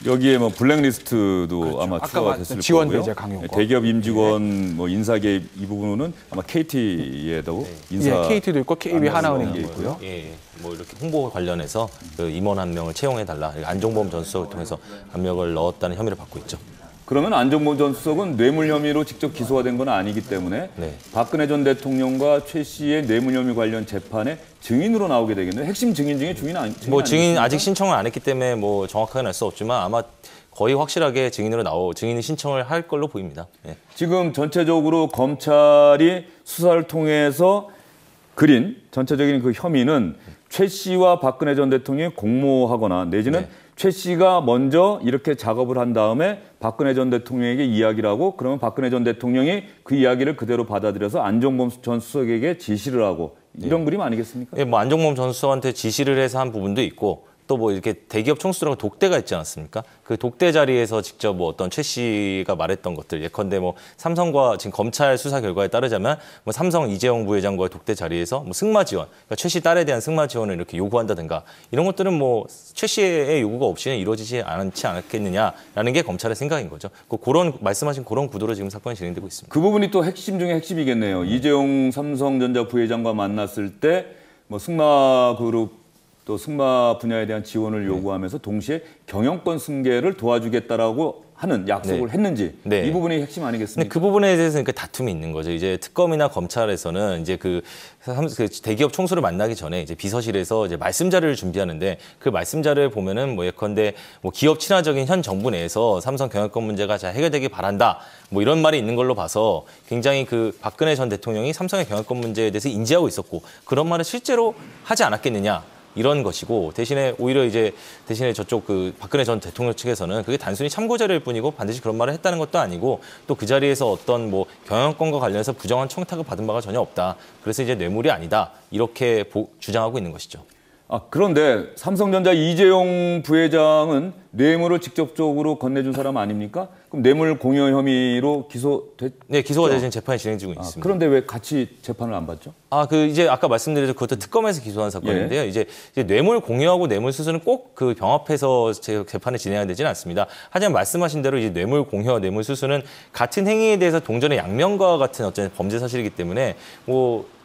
여기에 뭐 블랙리스트도 그렇죠. 아마 아까 추가가 됐을 지원 거고요. 배제 강요권. 대기업 임직원 뭐 인사 개입 이 부분은 아마 KT에도 인사 KT도 있고 KB 하나은행도 있고요. 예, 뭐 이렇게 홍보 관련해서 그 임원 한 명을 채용해달라. 안종범 전 수석을 통해서 한 명을 넣었다는 혐의를 받고 있죠. 그러면 안종범 전 수석은 뇌물 혐의로 직접 기소가 된 건 아니기 때문에 네. 박근혜 전 대통령과 최 씨의 뇌물 혐의 관련 재판에 증인으로 나오게 되겠네요. 핵심 증인 중에 증인 증인 아직 신청을 안 했기 때문에 뭐 정확하게는 알 수 없지만 아마 거의 확실하게 증인이 신청을 할 걸로 보입니다. 네. 지금 전체적으로 검찰이 수사를 통해서 그린 전체적인 그 혐의는 최 씨와 박근혜 전 대통령이 공모하거나 내지는 네. 최 씨가 먼저 이렇게 작업을 한 다음에 박근혜 전 대통령에게 이야기를 하고 그러면 박근혜 전 대통령이 그 이야기를 그대로 받아들여서 안종범 전 수석에게 지시를 하고 이런 그림 아니겠습니까? 예, 뭐 안종범 전 수석한테 지시를 해서 한 부분도 있고 또 뭐 이렇게 대기업 총수들하고 독대가 있지 않았습니까? 그 독대 자리에서 직접 뭐 어떤 최 씨가 말했던 것들, 예컨대 뭐 삼성과 지금 검찰 수사 결과에 따르자면 뭐 삼성 이재용 부회장과의 독대 자리에서 뭐 승마 지원, 그러니까 최 씨 딸에 대한 승마 지원을 이렇게 요구한다든가 이런 것들은 뭐 최 씨의 요구가 없이는 이루어지지 않지 않았겠느냐라는 게 검찰의 생각인 거죠. 그런 말씀하신 그런 구도로 지금 사건이 진행되고 있습니다. 그 부분이 또 핵심 중에 핵심이겠네요. 이재용 삼성전자 부회장과 만났을 때 뭐 승마 그룹 또 승마 분야에 대한 지원을 요구하면서 동시에 경영권 승계를 도와주겠다라고 하는 약속을 했는지 이 부분이 핵심 아니겠습니까? 근데 그 부분에 대해서는 그 다툼이 있는 거죠. 이제 특검이나 검찰에서는 이제 그 대기업 총수를 만나기 전에 이제 비서실에서 이제 말씀 자료를 준비하는데 그 말씀 자료를 보면은 뭐 예컨대 뭐 기업 친화적인 현 정부 내에서 삼성 경영권 문제가 잘 해결되길 바란다. 뭐 이런 말이 있는 걸로 봐서 굉장히 그 박근혜 전 대통령이 삼성의 경영권 문제에 대해서 인지하고 있었고 그런 말을 실제로 하지 않았겠느냐. 이런 것이고 대신에 저쪽 그 박근혜 전 대통령 측에서는 그게 단순히 참고 자료일 뿐이고 반드시 그런 말을 했다는 것도 아니고 또 그 자리에서 어떤 뭐 경영권과 관련해서 부정한 청탁을 받은 바가 전혀 없다. 그래서 이제 뇌물이 아니다. 이렇게 주장하고 있는 것이죠. 그런데 삼성전자 이재용 부회장은 뇌물을 직접적으로 건네준 사람 아닙니까? 그럼 뇌물 공여 혐의로 네, 기소가 되신 재판이 진행 중에 있습니다. 그런데 왜 같이 재판을 안 받죠? 이제 아까 말씀드린 그것도 특검에서 기소한 사건인데요. 예. 이제 뇌물 공여하고 뇌물 수수는 꼭 그 병합해서 재판을 진행해야 되지는 않습니다. 하지만 말씀하신 대로 이제 뇌물 공여와 뇌물 수수는 같은 행위에 대해서 동전의 양면과 같은 어떤 범죄 사실이기 때문에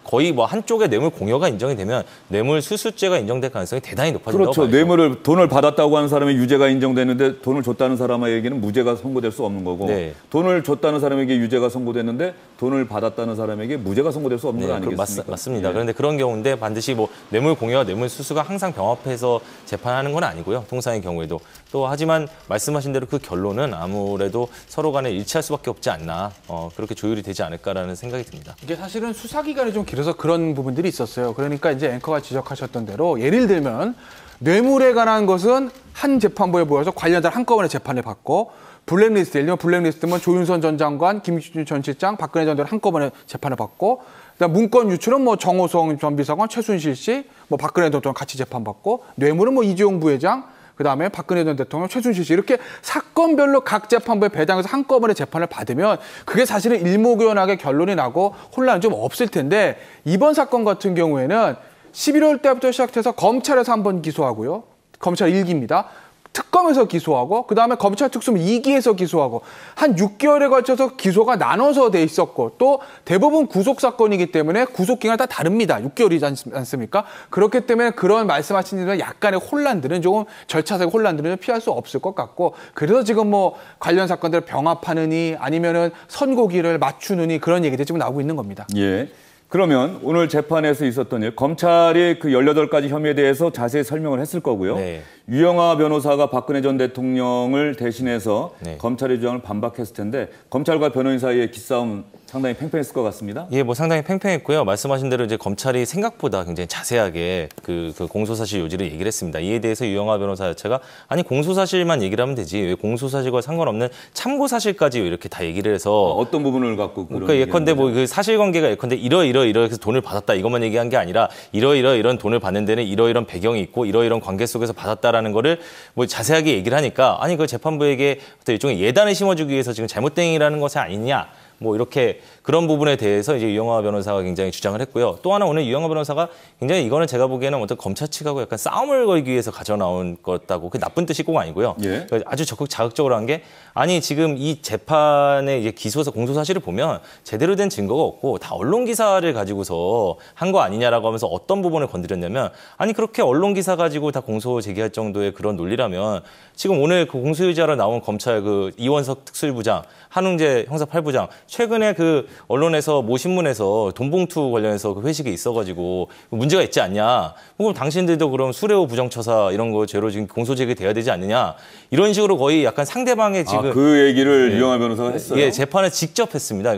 거의 뭐 한쪽에 뇌물 공여가 인정이 되면 뇌물 수수죄가 인정될 가능성이 대단히 높아진다고 그렇죠. 봐야죠. 돈을 받았다고 하는 사람의 유죄가 인정됐는데 돈을 줬다는 사람에게는 무죄가 선고될 수 없는 거고 네. 돈을 줬다는 사람에게 유죄가 선고됐는데 돈을 받았다는 사람에게 무죄가 선고될 수 없는 거 아니겠습니까? 맞습니다. 예. 그런데 그런 경우인데 반드시 뭐 뇌물 공여와 뇌물 수수가 항상 병합해서 재판하는 건 아니고요. 통상의 경우에도. 또 하지만 말씀하신 대로 그 결론은 아무래도 서로 간에 일치할 수밖에 없지 않나. 그렇게 조율이 되지 않을까라는 생각이 듭니다. 이게 사실은 수사 기간이 좀 길어서 그런 부분들이 있었어요. 그러니까 이제 앵커가 지적하셨던 대로 예를 들면 뇌물에 관한 것은 한 재판부에 모여서 관련자 한꺼번에 재판을 받고 블랙리스트, 예를 들면 블랙리스트면 조윤선 전 장관, 김기춘 전 실장, 박근혜 전 대통령 한꺼번에 재판을 받고 그다음 문건 유출은 뭐 정호성 전 비서관, 최순실 씨, 뭐 박근혜 대통령 같이 재판받고 뇌물은 뭐 이재용 부회장, 그다음에 박근혜 전 대통령, 최순실 씨 이렇게 사건별로 각 재판부에 배당해서 한꺼번에 재판을 받으면 그게 사실은 일목요연하게 결론이 나고 혼란은 좀 없을 텐데 이번 사건 같은 경우에는 11월 때부터 시작해서 검찰에서 한 번 기소하고요. 검찰 1기입니다. 특검에서 기소하고 그다음에 검찰 특수부 2기에서 기소하고 한 6개월에 걸쳐서 기소가 나눠서 돼 있었고 또 대부분 구속 사건이기 때문에 구속 기간이 다 다릅니다. 6개월이지 않습니까? 그렇기 때문에 그런 말씀하신 대로 약간의 혼란들은 조금 절차상 혼란들은 피할 수 없을 것 같고 그래서 지금 뭐 관련 사건들을 병합하느니 아니면은 선고기를 맞추느니 그런 얘기들이 지금 나오고 있는 겁니다. 예. 그러면 오늘 재판에서 있었던 일, 검찰이 그 18가지 혐의에 대해서 자세히 설명을 했을 거고요. 네. 유영하 변호사가 박근혜 전 대통령을 대신해서 네. 검찰의 주장을 반박했을 텐데 검찰과 변호인 사이의 기싸움 상당히 팽팽했을 것 같습니다. 예, 뭐 상당히 팽팽했고요. 말씀하신 대로 이제 검찰이 생각보다 굉장히 자세하게 그 공소사실 요지를 얘기를 했습니다. 이에 대해서 유영하 변호사 자체가 아니 공소사실만 얘기를 하면 되지 왜 공소사실과 상관없는 참고사실까지 이렇게 다 얘기를 해서 어떤 부분을 갖고 그러니까 예컨대 뭐 그 사실관계가 예컨대 이러해서 돈을 받았다 이것만 얘기한 게 아니라 이런 돈을 받는 데는 이런 배경이 있고 이런 관계 속에서 받았다라는 거를 뭐 자세하게 얘기를 하니까 아니 그 재판부에게 어떤 일종의 예단을 심어주기 위해서 지금 잘못된 일이라는 것이 아니냐. 뭐 이렇게 그런 부분에 대해서 이제 유영하 변호사가 굉장히 주장을 했고요. 또 하나 오늘 유영하 변호사가 굉장히 이거는 제가 보기에는 어떤 검찰 측하고 약간 싸움을 걸기 위해서 가져나온 거다고 그 나쁜 뜻이 꼭 아니고요. 예. 아주 적극 자극적으로 한 게 아니 지금 이 재판의 이제 기소서 공소 사실을 보면 제대로 된 증거가 없고 다 언론 기사를 가지고서 한 거 아니냐라고 하면서 어떤 부분을 건드렸냐면 아니 그렇게 언론 기사 가지고 다 공소 제기할 정도의 그런 논리라면 지금 오늘 그 공소유지하러 나온 검찰 그 이원석 특수부장 한웅재 형사 8부장 최근에 그 언론에서 모 신문에서 돈봉투 관련해서 그 회식이 있어가지고 문제가 있지 않냐. 그럼 당신들도 그럼 수뢰오 부정처사 이런 거 죄로 지금 공소 제기돼야 되지 않느냐. 이런 식으로 거의 약간 상대방의 지금 그 얘기를 유영하 변호사가 했어요. 예, 재판을 직접 했습니다.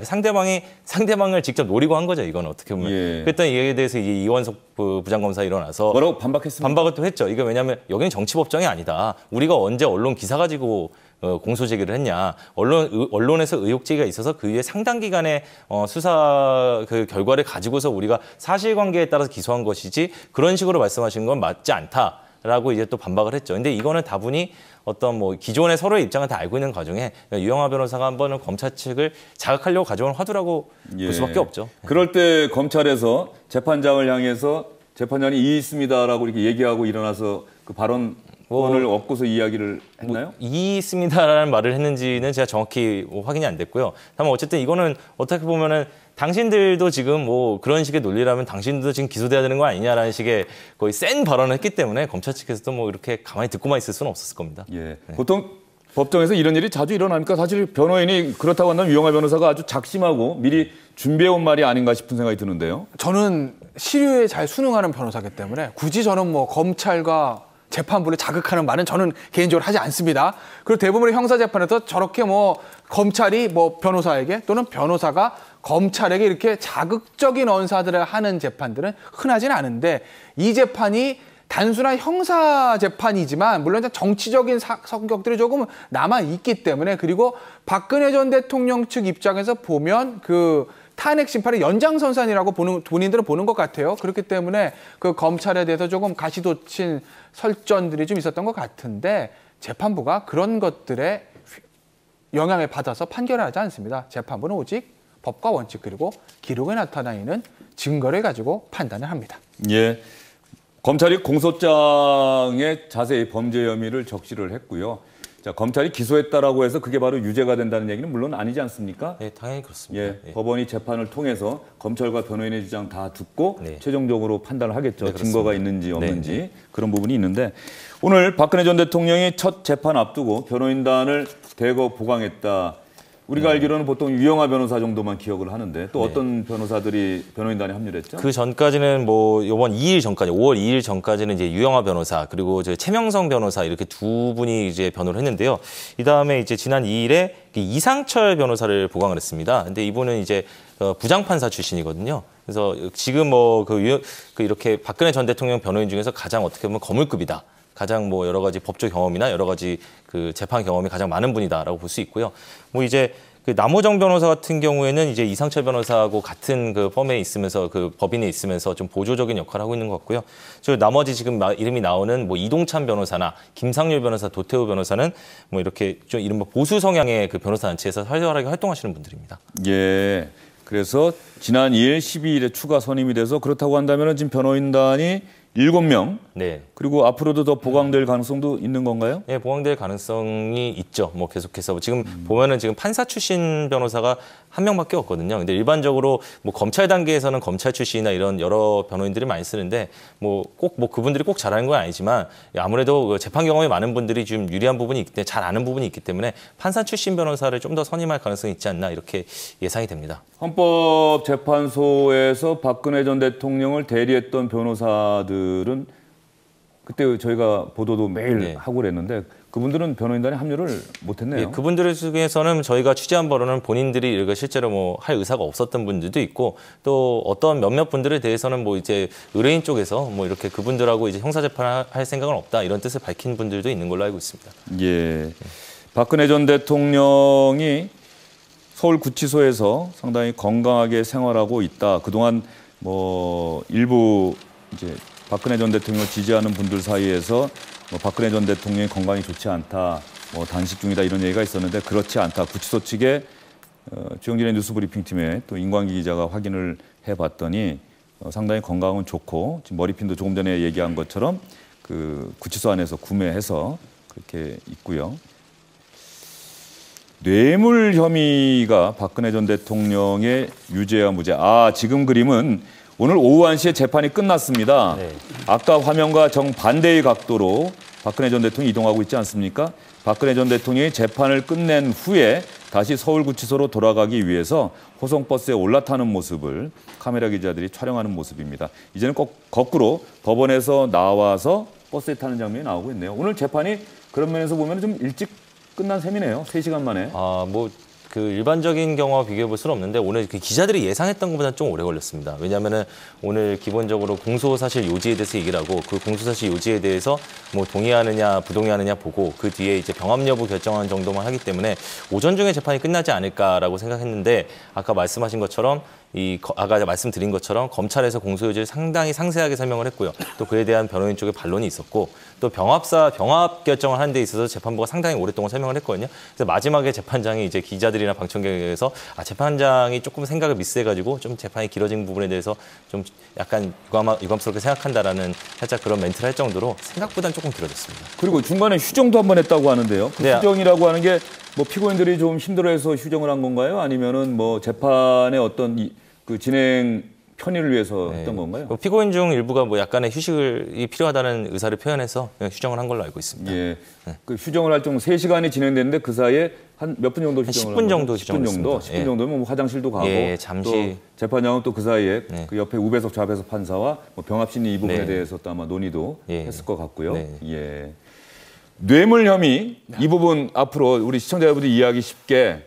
상대방을 직접 노리고 한 거죠. 이건 어떻게 보면. 예. 그랬더니 이에 대해서 이제 이원석 부장검사 일어나서 뭐라고 반박했습니까? 반박을 또 했죠. 이거 왜냐하면 여기는 정치법정이 아니다. 우리가 언제 언론 기사 가지고 공소 제기를 했냐. 언론에서 의혹 제기가 있어서 그 이후에 상당 기간의 수사 그 결과를 가지고서 우리가 사실관계에 따라서 기소한 것이지 그런 식으로 말씀하신 건 맞지 않다라고 이제 또 반박을 했죠. 근데 이거는 다분히 어떤 뭐 기존의 서로의 입장을 다 알고 있는 과정에 유영하 변호사가 한 번은 검찰 측을 자극하려고 가져온 화두라고 볼 수밖에 없죠. 그럴 때 검찰에서 재판장을 향해서 재판장이 이의 있습니다라고 이렇게 얘기하고 일어나서 그 발언을 얻고서 이야기를 했나요? 이의 있습니다라는 말을 했는지는 제가 정확히 확인이 안 됐고요. 다만 어쨌든 이거는 어떻게 보면은 당신들도 지금 뭐 그런 식의 논리라면 당신들도 지금 기소돼야 되는 거 아니냐라는 식의 거의 센 발언을 했기 때문에 검찰 측에서도 뭐 이렇게 가만히 듣고만 있을 수는 없었을 겁니다. 예. 보통 법정에서 이런 일이 자주 일어나니까 사실 변호인이 그렇다고 한다면 유영하 변호사가 아주 작심하고 미리 준비해온 말이 아닌가 싶은 생각이 드는데요. 저는 시류에 잘 순응하는 변호사기 때문에 굳이 저는 뭐 검찰과 재판부를 자극하는 말은 저는 개인적으로 하지 않습니다. 그리고 대부분의 형사재판에서 저렇게 뭐 검찰이 뭐 변호사에게 또는 변호사가 검찰에게 이렇게 자극적인 언사들을 하는 재판들은 흔하진 않은데 이 재판이 단순한 형사 재판이지만 물론 정치적인 성격들이 조금 남아있기 때문에 그리고 박근혜 전 대통령 측 입장에서 보면 그 탄핵 심판의 연장선상이라고 본인들은 보는 것 같아요. 그렇기 때문에 그 검찰에 대해서 조금 가시돋친 설전들이 좀 있었던 것 같은데 재판부가 그런 것들에 영향을 받아서 판결을 하지 않습니다. 재판부는 오직 법과 원칙 그리고 기록에 나타나 있는 증거를 가지고 판단을 합니다. 예. 검찰이 공소장에 자세히 범죄 혐의를 적시를 했고요. 자, 검찰이 기소했다라고 해서 그게 바로 유죄가 된다는 얘기는 물론 아니지 않습니까? 네, 당연히 그렇습니다. 예, 법원이 재판을 통해서 검찰과 변호인의 주장 다 듣고 네. 최종적으로 판단을 하겠죠. 네, 증거가 있는지 없는지 네. 그런 부분이 있는데 오늘 박근혜 전 대통령이 첫 재판 앞두고 변호인단을 대거 보강했다. 우리가 알기로는 보통 유영하 변호사 정도만 기억을 하는데 또 어떤 변호사들이 변호인단에 합류했죠? 그 전까지는 뭐 이번 2일 전까지 5월 2일 전까지는 이제 유영하 변호사 그리고 최명성 변호사 이렇게 두 분이 이제 변호를 했는데요. 이 다음에 이제 지난 2일에 이상철 변호사를 보강을 했습니다. 근데 이분은 이제 부장판사 출신이거든요. 그래서 지금 뭐 이렇게 박근혜 전 대통령 변호인 중에서 가장 어떻게 보면 거물급이다. 가장 뭐 여러 가지 법조 경험이나 여러 가지 그 재판 경험이 가장 많은 분이다라고 볼 수 있고요. 뭐 이제 그 남호정 변호사 같은 경우에는 이제 이상철 변호사하고 같은 그 펌에 있으면서 그 법인에 있으면서 좀 보조적인 역할을 하고 있는 것 같고요. 저 나머지 지금 이름이 나오는 뭐 이동찬 변호사나 김상률 변호사, 도태우 변호사는 뭐 이렇게 좀 이른바 보수 성향의 그 변호사 단체에서 활발하게 활동하시는 분들입니다. 예. 그래서 지난 2일, 12일에 추가 선임이 돼서 그렇다고 한다면 지금 변호인단이 7명. 네. 그리고 앞으로도 더 보강될 가능성도 있는 건가요? 네, 보강될 가능성이 있죠. 뭐 계속해서 지금 보면은 지금 판사 출신 변호사가 한 명밖에 없거든요. 근데 일반적으로 뭐 검찰 단계에서는 검찰 출신이나 이런 여러 변호인들이 많이 쓰는데 뭐 꼭 뭐 그분들이 꼭 잘하는 건 아니지만 아무래도 그 재판 경험이 많은 분들이 좀 유리한 부분이 있기 때문에 잘 아는 부분이 있기 때문에 판사 출신 변호사를 좀 더 선임할 가능성이 있지 않나 이렇게 예상이 됩니다. 헌법재판소에서 박근혜 전 대통령을 대리했던 변호사들은 그때 저희가 보도도 매일 네. 하고 그랬는데 그분들은 변호인단에 합류를 못했네요. 예, 그분들 중에서는 저희가 취재한 바로는 본인들이 이거 실제로 뭐 할 의사가 없었던 분들도 있고 또 어떤 몇몇 분들에 대해서는 뭐 이제 의뢰인 쪽에서 뭐 이렇게 그분들하고 이제 형사 재판을 할 생각은 없다 이런 뜻을 밝힌 분들도 있는 걸로 알고 있습니다. 예, 박근혜 전 대통령이 서울구치소에서 상당히 건강하게 생활하고 있다. 그동안 뭐 일부 이제 박근혜 전 대통령을 지지하는 분들 사이에서 뭐 박근혜 전 대통령이 건강이 좋지 않다, 뭐 단식 중이다 이런 얘기가 있었는데 그렇지 않다. 구치소 측에 주영진의 뉴스브리핑팀에 또 임광기 기자가 확인을 해봤더니 상당히 건강은 좋고 지금 머리핀도 조금 전에 얘기한 것처럼 그 구치소 안에서 구매해서 그렇게 있고요. 뇌물 혐의가 박근혜 전 대통령의 유죄와 무죄. 지금 그림은 오늘 오후 1시에 재판이 끝났습니다. 네. 아까 화면과 정반대의 각도로 박근혜 전 대통령이 이동하고 있지 않습니까? 박근혜 전 대통령이 재판을 끝낸 후에 다시 서울구치소로 돌아가기 위해서 호송버스에 올라타는 모습을 카메라 기자들이 촬영하는 모습입니다. 이제는 꼭 거꾸로 법원에서 나와서 버스에 타는 장면이 나오고 있네요. 오늘 재판이 그런 면에서 보면 좀 일찍 끝난 셈이네요. 3시간 만에. 뭐 그 일반적인 경우와 비교해 볼 수는 없는데 오늘 그 기자들이 예상했던 것보다 좀 오래 걸렸습니다. 왜냐하면은 오늘 기본적으로 공소사실 요지에 대해서 얘기를 하고 그 공소사실 요지에 대해서 뭐 동의하느냐 부동의하느냐 보고 그 뒤에 이제 병합 여부 결정하는 정도만 하기 때문에 오전 중에 재판이 끝나지 않을까라고 생각했는데 아까 말씀하신 것처럼 아까 말씀드린 것처럼 검찰에서 공소 요지를 상당히 상세하게 설명을 했고요. 또 그에 대한 변호인 쪽의 반론이 있었고 또 병합 결정을 하는 데 있어서 재판부가 상당히 오랫동안 설명을 했거든요. 그래서 마지막에 재판장이 이제 기자들이나 방청객에서 재판장이 조금 생각을 미스해가지고 좀 재판이 길어진 부분에 대해서 좀 약간 유감스럽게 생각한다라는 살짝 그런 멘트를 할 정도로 생각보다는 조금 길어졌습니다. 그리고 중간에 휴정도 한번 했다고 하는데요. 그 네. 휴정이라고 하는 게 뭐 피고인들이 좀 힘들어해서 휴정을 한 건가요? 아니면은 뭐 재판의 어떤 그 진행 편의를 위해서 했던 건가요? 피고인 중 일부가 뭐 약간의 휴식이 필요하다는 의사를 표현해서 휴정을 한 걸로 알고 있습니다. 예. 그 휴정을 할 정도 3시간이 진행됐는데 그 사이에 한 몇 분 정도 휴정을 10분 정도 10분 정도? 10분 예. 정도면 뭐 화장실도 가고 잠시 또 재판장은 또 그 사이에 네. 그 옆에 우배석 좌배석 판사와 뭐 병합심리 이 부분에 네. 대해서 또 아마 논의도 했을 것 같고요. 네. 예. 뇌물 혐의 이 부분 앞으로 우리 시청자 여러분들이 이해하기 쉽게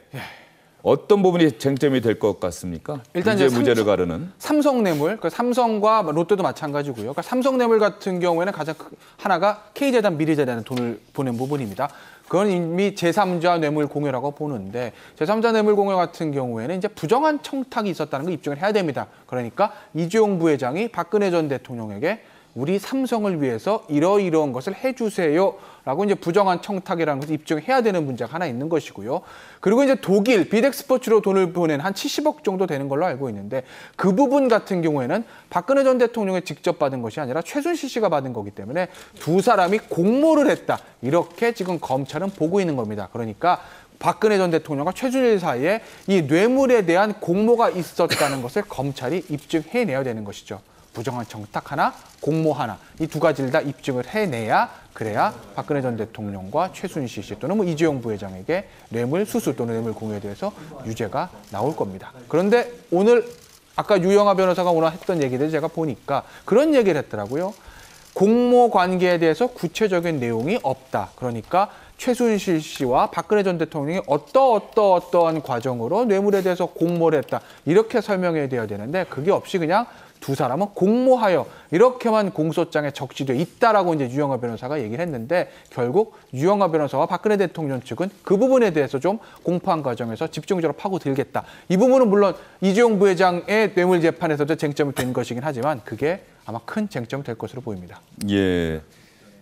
어떤 부분이 쟁점이 될 것 같습니까? 일단 유죄 이제 무죄를 가르는 삼성뇌물, 삼성과 롯데도 마찬가지고요. 그러니까 삼성뇌물 같은 경우에는 가장 하나가 K재단, 미래재단에 돈을 보낸 부분입니다. 그건 이미 제3자 뇌물 공여라고 보는데 제3자 뇌물 공여 같은 경우에는 이제 부정한 청탁이 있었다는 걸 입증을 해야 됩니다. 그러니까 이재용 부회장이 박근혜 전 대통령에게 우리 삼성을 위해서 이러이러한 것을 해주세요라고 이제 부정한 청탁이라는 것을 입증해야 되는 문제가 하나 있는 것이고요. 그리고 이제 독일 비덱스포츠로 돈을 보낸 한 70억 정도 되는 걸로 알고 있는데 그 부분 같은 경우에는 박근혜 전 대통령이 직접 받은 것이 아니라 최순실 씨가 받은 거기 때문에 두 사람이 공모를 했다. 이렇게 지금 검찰은 보고 있는 겁니다. 그러니까 박근혜 전 대통령과 최순실 사이에 이 뇌물에 대한 공모가 있었다는 것을 검찰이 입증해내야 되는 것이죠. 부정한 청탁 하나, 공모 하나 이 두 가지를 다 입증을 해내야 그래야 박근혜 전 대통령과 최순실 씨 또는 뭐 이재용 부회장에게 뇌물 수수 또는 뇌물 공여에 대해서 유죄가 나올 겁니다. 그런데 오늘 아까 유영하 변호사가 오늘 했던 얘기들 제가 보니까 그런 얘기를 했더라고요. 공모 관계에 대해서 구체적인 내용이 없다. 그러니까 최순실 씨와 박근혜 전 대통령이 어떠한 과정으로 뇌물에 대해서 공모를 했다. 이렇게 설명해야 돼야 되는데 그게 없이 그냥 두 사람은 공모하여 이렇게만 공소장에 적시돼 있다라고 이제 유영하 변호사가 얘기를 했는데 결국 유영하 변호사와 박근혜 대통령 측은 그 부분에 대해서 좀 공판 과정에서 집중적으로 파고들겠다. 이 부분은 물론 이재용 부회장의 뇌물 재판에서도 쟁점이 된 것이긴 하지만 그게 아마 큰 쟁점이 될 것으로 보입니다. 예.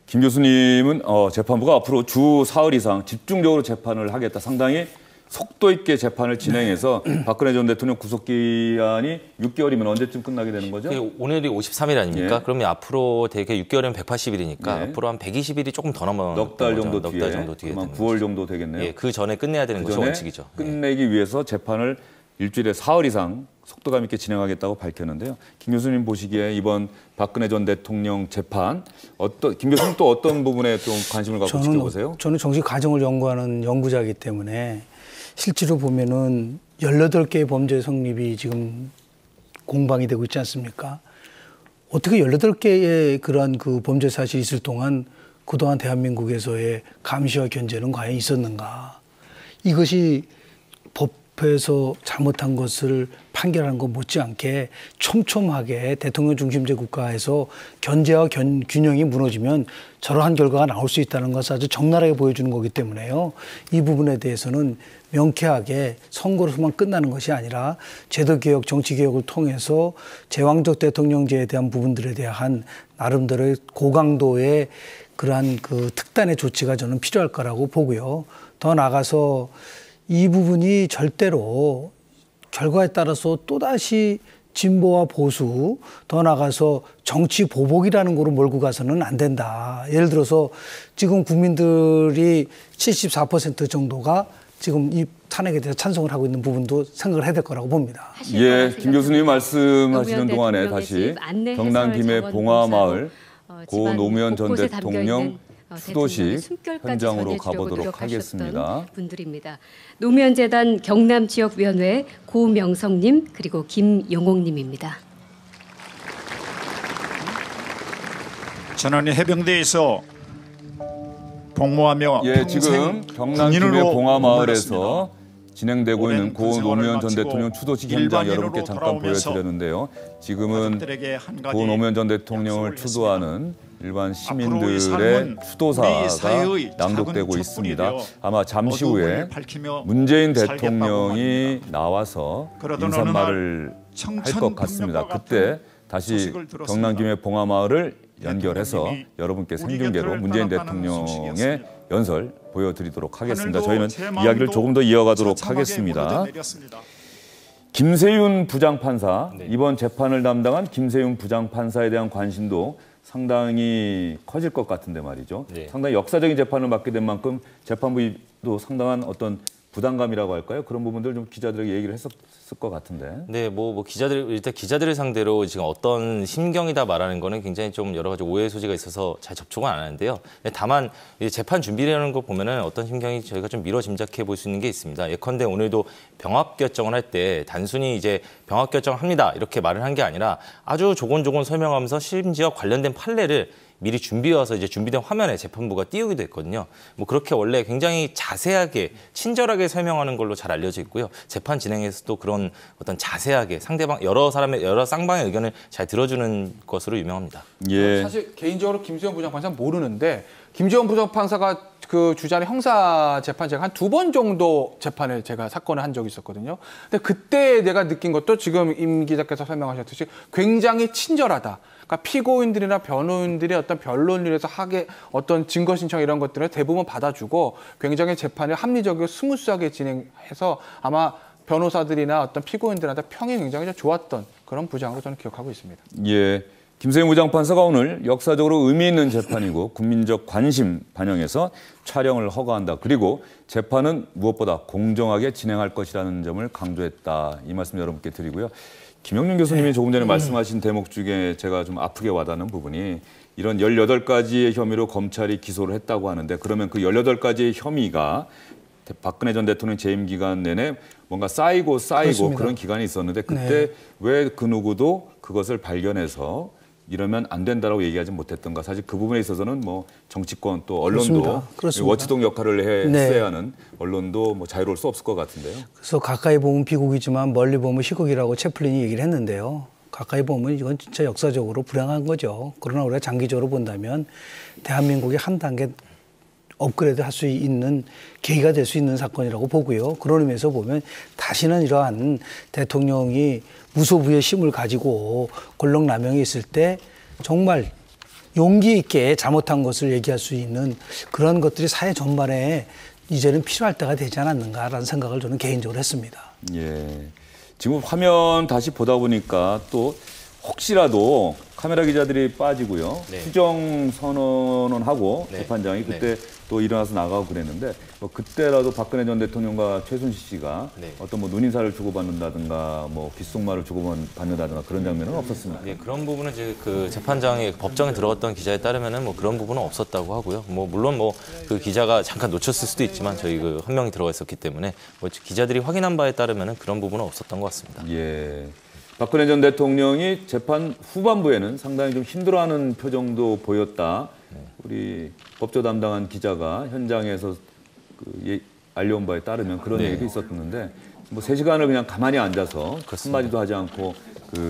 김 교수님은 재판부가 앞으로 주 사흘 이상 집중적으로 재판을 하겠다. 상당히 속도 있게 재판을 진행해서 박근혜 전 대통령 구속기한이 6개월이면 언제쯤 끝나게 되는 거죠? 오늘이 53일 아닙니까? 예. 그러면 앞으로 되게 6개월이면 180일이니까 예. 앞으로 한 120일이 조금 더 남아 넉 달 정도 넉 뒤에, 달 정도 뒤에 아마 되는 9월 정도 되겠네요. 예, 그 전에 끝내야 되는 것이 원칙이죠. 끝내기 위해서 재판을 일주일에 사흘 이상 속도감 있게 진행하겠다고 밝혔는데요. 김 교수님 보시기에 이번 박근혜 전 대통령 재판 김 교수님 또 어떤 부분에 좀 관심을 갖고 지켜보세요? 저는 정식 과정을 연구하는 연구자이기 때문에 실제로 보면은 18개의 범죄 성립이 지금 공방이 되고 있지 않습니까? 어떻게 18개의 그러한 그 범죄 사실이 있을 동안 그동안 대한민국에서의 감시와 견제는 과연 있었는가? 이것이 법에서 잘못한 것을 판결하는 것 못지않게 촘촘하게 대통령 중심제 국가에서 견제와 균형이 무너지면 저러한 결과가 나올 수 있다는 것을 아주 적나라하게 보여주는 거기 때문에요. 이 부분에 대해서는 명쾌하게 선거로서만 끝나는 것이 아니라 제도개혁, 정치개혁을 통해서 제왕적 대통령제에 대한 부분들에 대한 나름대로의 고강도의 그러한 그 특단의 조치가 저는 필요할 거라고 보고요. 더 나아가서 이 부분이 절대로 결과에 따라서 또다시 진보와 보수, 더 나아가서 정치 보복이라는 거로 몰고 가서는 안 된다. 예를 들어서 지금 국민들이 74% 정도가 지금 이 탄핵에 대해서 찬성을 하고 있는 부분도 생각을 해야 될 거라고 봅니다. 예, 김 교수님 말씀하시는 동안에 다시 경남 김해 봉화마을 고 노무현 전 대통령 추도식 현장으로 가보도록 하겠습니다. 분들입니다. 노무현재단 경남지역위원회 고명성님 그리고 김용옥님입니다. 전원이 해병대에서 복무하며 예, 지금 경남 김해 봉화마을에서 진행되고 있는 고 노무현 전 대통령 추도식 현장 여러분께 잠깐 보여드렸는데요. 지금은 고 노무현 전 대통령을 추도하는 일반 시민들의 추도사가 낭독되고 있습니다. 아마 잠시 후에 문재인 대통령이 나와서 인사말을 할 것 같습니다. 그때 다시 경남 김해 봉화마을을 연결해서 여러분께 생중계로 문재인 대통령의 연설 보여드리도록 하겠습니다. 저희는 이야기를 조금 더 이어가도록 하겠습니다. 김세윤 부장판사, 이번 재판을 담당한 김세윤 부장판사에 대한 관심도 상당히 커질 것 같은데 말이죠. 네. 상당히 역사적인 재판을 맡게 된 만큼 재판부도 상당한 어떤 부담감이라고 할까요? 그런 부분들 좀 기자들에게 얘기를 했었을 것 같은데. 네, 일단 기자들을 상대로 지금 어떤 심경이다 말하는 거는 굉장히 좀 여러 가지 오해의 소지가 있어서 잘 접촉은 안 하는데요. 다만 재판 준비라는 거 보면은 어떤 심경이 저희가 좀 미뤄 짐작해 볼 수 있는 게 있습니다. 예컨대 오늘도 병합 결정을 할 때 단순히 이제 병합 결정합니다 이렇게 말을 한 게 아니라 아주 조곤조곤 설명하면서 심지어 관련된 판례를 미리 준비해와서 이제 준비된 화면에 재판부가 띄우기도 했거든요. 뭐 그렇게 원래 굉장히 자세하게 친절하게 설명하는 걸로 잘 알려져 있고요. 재판 진행에서도 그런 어떤 자세하게 상대방 여러 쌍방의 의견을 잘 들어주는 것으로 유명합니다. 예. 사실 개인적으로 김세윤 부장판사는 모르는데 김세윤 부장판사가 그 주장의 형사 재판 제가 한 2번 정도 재판을 제가 사건을 한 적이 있었거든요. 근데 그때 내가 느낀 것도 지금 임 기자께서 설명하셨듯이 굉장히 친절하다. 그러니까 피고인들이나 변호인들이 어떤 변론일에서 어떤 증거 신청 이런 것들을 대부분 받아주고 굉장히 재판을 합리적이고 스무스하게 진행해서 아마 변호사들이나 어떤 피고인들한테 평이 굉장히 좀 좋았던 그런 부장으로 저는 기억하고 있습니다. 예. 김세윤 부장판사가 오늘 역사적으로 의미 있는 재판이고 국민적 관심 반영해서 촬영을 허가한다. 그리고 재판은 무엇보다 공정하게 진행할 것이라는 점을 강조했다. 이 말씀 여러분께 드리고요. 김영민 교수님이 조금 전에 말씀하신 대목 중에 제가 좀 아프게 와닿는 부분이 이런 18가지의 혐의로 검찰이 기소를 했다고 하는데 그러면 그 18가지의 혐의가 박근혜 전 대통령 재임 기간 내내 뭔가 쌓이고 그렇습니다. 그런 기간이 있었는데 그때 왜 그 누구도 그것을 발견해서 이러면 안 된다라고 얘기하지 못했던가. 사실 그 부분에 있어서는 뭐 정치권 또 언론도 그렇습니다. 워치독 역할을 했어야 하는 언론도 뭐 자유로울 수 없을 것 같은데요. 그래서 가까이 보면 비극이지만 멀리 보면 희극이라고 채플린이 얘기를 했는데요. 가까이 보면 이건 진짜 역사적으로 불행한 거죠. 그러나 우리가 장기적으로 본다면 대한민국이 한 단계 업그레이드 할 수 있는 계기가 될 수 있는 사건이라고 보고요. 그런 의미에서 보면 다시는 이러한 대통령이 무소부의 힘을 가지고 권력 남용이 있을 때 정말 용기 있게 잘못한 것을 얘기할 수 있는 그런 것들이 사회 전반에 이제는 필요할 때가 되지 않았는가라는 생각을 저는 개인적으로 했습니다. 예. 지금 화면 다시 보다 보니까 또 혹시라도 카메라 기자들이 빠지고요. 수정 선언은 하고 재판장이 그때 또 일어나서 나가고 그랬는데 뭐 그때라도 박근혜 전 대통령과 최순실 씨가 어떤 뭐 눈인사를 주고받는다든가 뭐 귓속말을 주고받는다든가 그런 장면은 없었습니다. 예, 그런 부분은 이제 그 재판장에 법정에 들어갔던 기자에 따르면은 뭐 그런 부분은 없었다고 하고요. 뭐 물론 뭐 그 기자가 잠깐 놓쳤을 수도 있지만 저희 그 한 명이 들어가 있었기 때문에 뭐 기자들이 확인한 바에 따르면은 그런 부분은 없었던 것 같습니다. 예. 박근혜 전 대통령이 재판 후반부에는 상당히 좀 힘들어하는 표정도 보였다. 우리 법조 담당한 기자가 현장에서 알려온 바에 따르면 그런 얘기도 있었는데 뭐 3시간을 그냥 가만히 앉아서 한마디도 하지 않고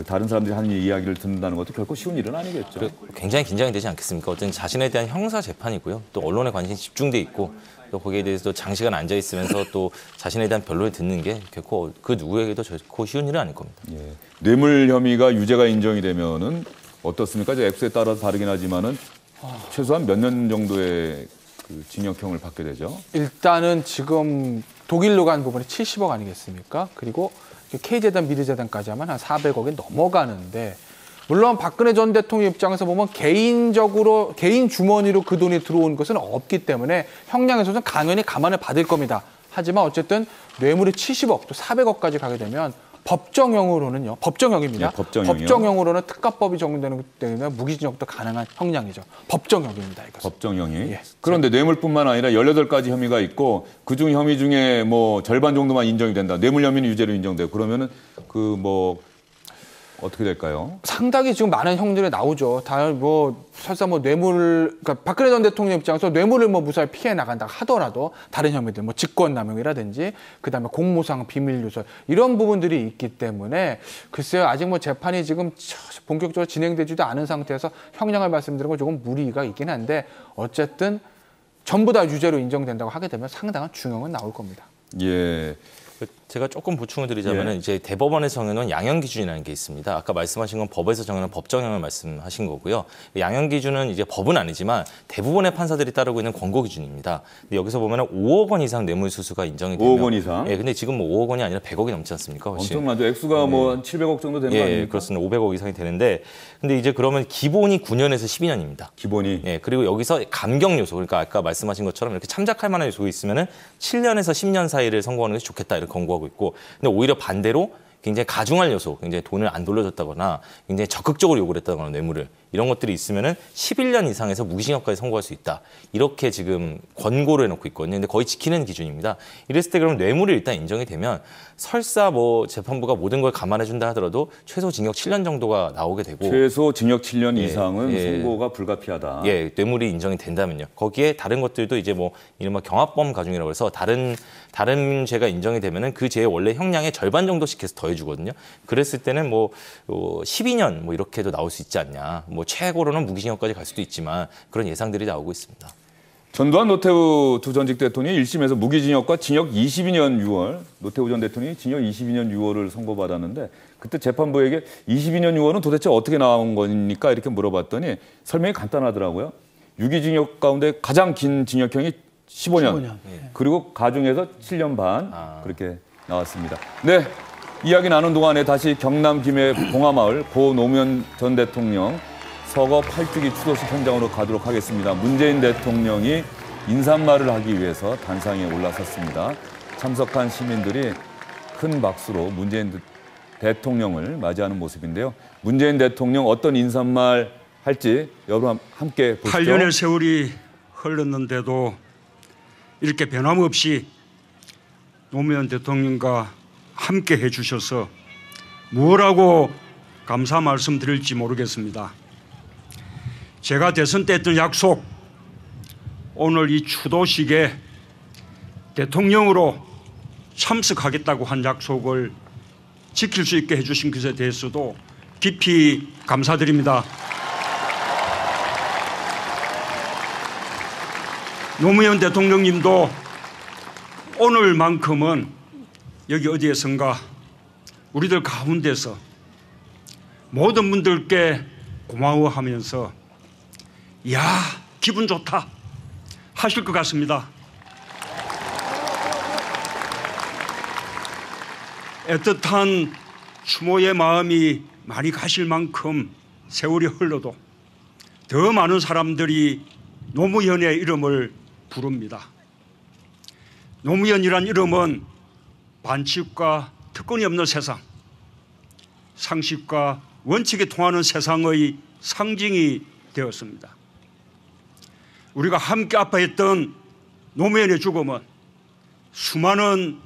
다른 사람들이 하는 이야기를 듣는다는 것도 결코 쉬운 일은 아니겠죠. 굉장히 긴장이 되지 않겠습니까? 어떤 자신에 대한 형사 재판이고요. 또 언론의 관심이 집중돼 있고 또 거기에 대해서 또 장시간 앉아 있으면서 또 자신에 대한 변론을 듣는 게 결코 그 누구에게도 결코 쉬운 일은 아닐 겁니다. 예. 뇌물 혐의가 유죄가 인정이 되면은 어떻습니까? 액수에 따라서 다르긴 하지만은 최소한 몇 년 정도의 징역형을 받게 되죠. 일단은 지금 독일로 간 부분이 70억 아니겠습니까? 그리고 K재단, 미르재단까지 하면 한 400억이 넘어가는데 물론 박근혜 전 대통령 입장에서 보면 개인 주머니로 그 돈이 들어온 것은 없기 때문에 형량에서는 당연히 감안을 받을 겁니다. 하지만 어쨌든 뇌물이 70억 또 400억까지 가게 되면 법정형으로는요. 법정형입니다. 네, 법정형이요. 법정형으로는 특가법이 적용되는 때문에 무기징역도 가능한 형량이죠. 법정형입니다. 이것은. 법정형이. 예. 그런데 뇌물뿐만 아니라 18가지 혐의가 있고 그중 혐의 중에 뭐 절반 정도만 인정이 된다. 뇌물 혐의는 유죄로 인정되고 그러면은 어떻게 될까요? 상당히 지금 많은 형들이 나오죠. 설사 그러니까 박근혜 전 대통령 입장에서 뇌물을 무사히 피해 나간다 하더라도 다른 혐의들, 직권남용이라든지 그다음에 공무상 비밀 누설 이런 부분들이 있기 때문에 글쎄요 아직 재판이 지금 본격적으로 진행되지도 않은 상태에서 형량을 말씀드리는 건 조금 무리가 있긴 한데 어쨌든 전부 다 유죄로 인정된다고 하게 되면 상당한 중형은 나올 겁니다. 예. 제가 조금 보충을 드리자면 이제 대법원에서 정해놓은 양형 기준이라는 게 있습니다. 아까 말씀하신 건 법에서 정해놓은 법정형을 말씀하신 거고요. 양형 기준은 이제 법은 아니지만 대부분의 판사들이 따르고 있는 권고 기준입니다. 근데 여기서 보면 5억 원 이상 뇌물수수가 인정이 되면 5억 원 이상? 예, 근데 지금 5억 원이 아니라 100억이 넘지 않습니까? 훨씬. 엄청나죠. 액수가 한 700억 정도 되는 거 아닙니까? 예, 그렇습니다. 500억 이상이 되는데 근데 이제 그러면 기본이 9년에서 12년입니다. 기본이. 예, 그리고 여기서 감경 요소, 그러니까 아까 말씀하신 것처럼 이렇게 참작할 만한 요소가 있으면은 7년에서 10년 사이를 선고하는 것이 좋겠다 이렇게 권고하고 있고, 근데 오히려 반대로 굉장히 가중할 요소, 굉장히 돈을 안 돌려줬다거나 굉장히 적극적으로 요구를 했다거나 뇌물을 이런 것들이 있으면은 11년 이상에서 무기징역까지 선고할 수 있다. 이렇게 지금 권고를 해놓고 있거든요. 근데 거의 지키는 기준입니다. 이랬을 때 그럼 뇌물이 일단 인정이 되면 설사 재판부가 모든 걸 감안해준다 하더라도 최소 징역 7년 정도가 나오게 되고 최소 징역 7년 이상은 선고가 불가피하다. 예, 뇌물이 인정이 된다면요. 거기에 다른 것들도 이제 이른바 경합범 가중이라고 해서 다른 죄가 인정이 되면은 그 죄의 원래 형량의 절반 정도씩 해서 더해주거든요. 그랬을 때는 12년 이렇게도 나올 수 있지 않냐. 최고로는 무기징역까지 갈 수도 있지만 그런 예상들이 나오고 있습니다. 전두환, 노태우 두 전직 대통령이 1심에서 무기징역과 징역 22년 6월, 노태우 전 대통령이 징역 22년 6월을 선고받았는데 그때 재판부에게 22년 6월은 도대체 어떻게 나온 거니까 이렇게 물어봤더니 설명이 간단하더라고요. 유기징역 가운데 가장 긴 징역형이 15년. 그리고 가중해서 7년 반 그렇게 나왔습니다. 네, 이야기 나눈 동안에 다시 경남 김해 봉하마을 고 노무현 전 대통령 서거 8주기 추도식 현장으로 가도록 하겠습니다. 문재인 대통령이 인사말을 하기 위해서 단상에 올라섰습니다. 참석한 시민들이 큰 박수로 문재인 대통령을 맞이하는 모습인데요. 문재인 대통령 어떤 인사말 할지 여러분 함께 보시죠. 8년의 세월이 흘렀는데도 이렇게 변함없이 노무현 대통령과 함께 해주셔서 뭐라고 감사 말씀드릴지 모르겠습니다. 제가 대선 때 했던 약속, 오늘 이 추도식에 대통령으로 참석하겠다고 한 약속을 지킬 수 있게 해주신 것에 대해서도 깊이 감사드립니다. 노무현 대통령님도 오늘만큼은 여기 어디에선가 우리들 가운데서 모든 분들께 고마워하면서 야, 기분 좋다 하실 것 같습니다. 애틋한 추모의 마음이 많이 가실 만큼 세월이 흘러도 더 많은 사람들이 노무현의 이름을 부릅니다. 노무현이란 이름은 반칙과 특권이 없는 세상, 상식과 원칙이 통하는 세상의 상징이 되었습니다. 우리가 함께 아파했던 노무현의 죽음은 수많은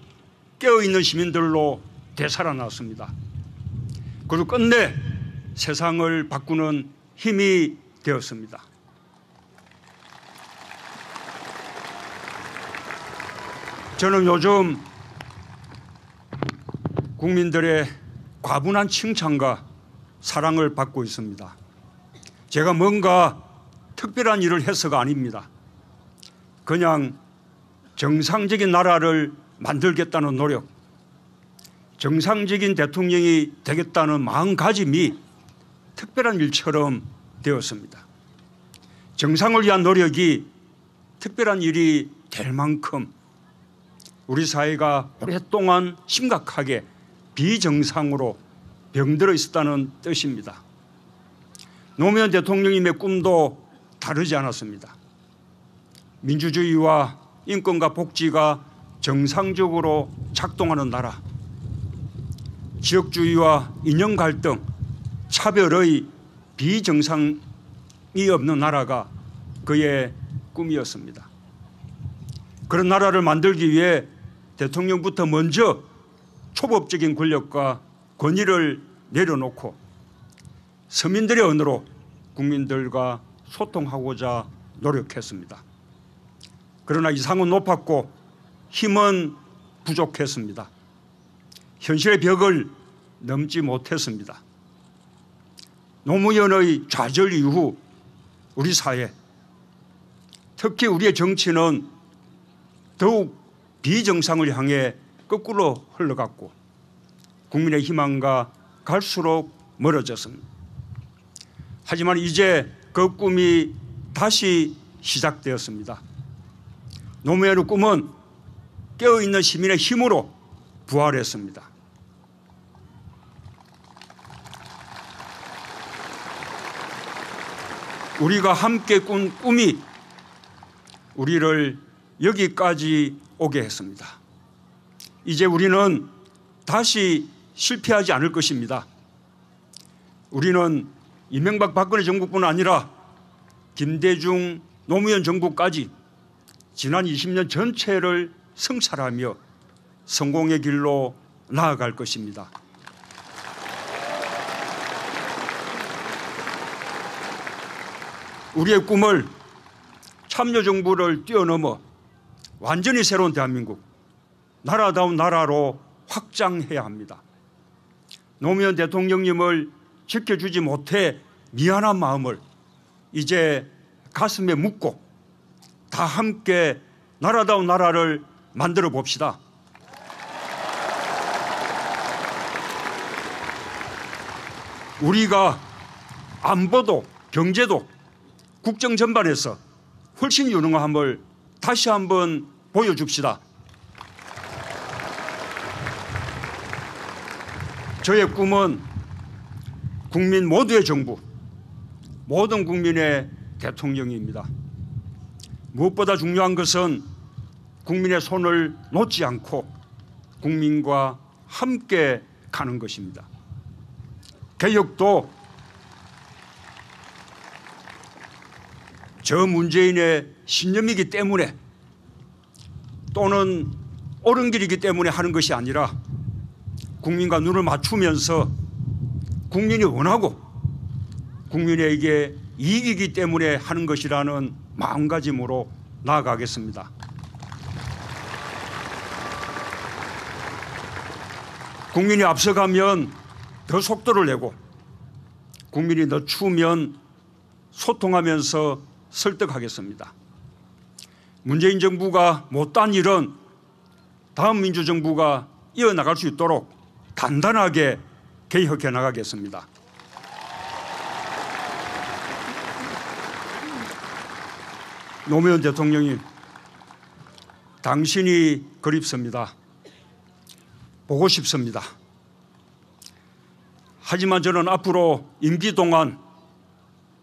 깨어있는 시민들로 되살아났습니다. 그리고 끝내 세상을 바꾸는 힘이 되었습니다. 저는 요즘 국민들의 과분한 칭찬과 사랑을 받고 있습니다. 제가 뭔가 특별한 일을 해서가 아닙니다. 그냥 정상적인 나라를 만들겠다는 노력, 정상적인 대통령이 되겠다는 마음가짐이 특별한 일처럼 되었습니다. 정상을 위한 노력이 특별한 일이 될 만큼 우리 사회가 오랫동안 심각하게 비정상으로 병들어 있었다는 뜻입니다. 노무현 대통령님의 꿈도 다르지 않았습니다. 민주주의와 인권과 복지가 정상적으로 작동하는 나라, 지역주의와 이념 갈등, 차별의 비정상이 없는 나라가 그의 꿈이었습니다. 그런 나라를 만들기 위해 대통령부터 먼저 초법적인 권력과 권위를 내려놓고 서민들의 언어로 국민들과 소통하고자 노력했습니다. 그러나 이상은 높았고 힘은 부족했습니다. 현실의 벽을 넘지 못했습니다. 노무현의 좌절 이후 우리 사회, 특히 우리의 정치는 더욱 비정상을 향해 거꾸로 흘러갔고 국민의 희망과 갈수록 멀어졌습니다. 하지만 이제 그 꿈이 다시 시작되었습니다. 노무현의 꿈은 깨어있는 시민의 힘으로 부활했습니다. 우리가 함께 꾼 꿈이 우리를 여기까지 오게 했습니다. 이제 우리는 다시 실패하지 않을 것입니다. 우리는 이명박 박근혜 정부뿐 아니라 김대중 노무현 정부까지 지난 20년 전체를 성찰하며 성공의 길로 나아갈 것입니다. 우리의 꿈을 참여정부를 뛰어넘어 완전히 새로운 대한민국, 나라다운 나라로 확장해야 합니다. 노무현 대통령님을 지켜주지 못해 미안한 마음을 이제 가슴에 묻고 다 함께 나라다운 나라를 만들어 봅시다. 우리가 안보도 경제도 국정 전반에서 훨씬 유능함을 다시 한번 보여줍시다. 저의 꿈은 국민 모두의 정부, 모든 국민의 대통령입니다. 무엇보다 중요한 것은 국민의 손을 놓지 않고 국민과 함께 가는 것입니다. 개혁도 저 문재인의 신념이기 때문에 또는 옳은 길이기 때문에 하는 것이 아니라 국민과 눈을 맞추면서 국민이 원하고 국민에게 이익이기 때문에 하는 것이라는 마음가짐으로 나아가겠습니다. 국민이 앞서가면 더 속도를 내고 국민이 늦추면 소통하면서 설득하겠습니다. 문재인 정부가 못한 일은 다음 민주정부가 이어나갈 수 있도록 단단하게 개혁해 나가겠습니다. 노무현 대통령님, 당신이 그립습니다. 보고 싶습니다. 하지만 저는 앞으로 임기 동안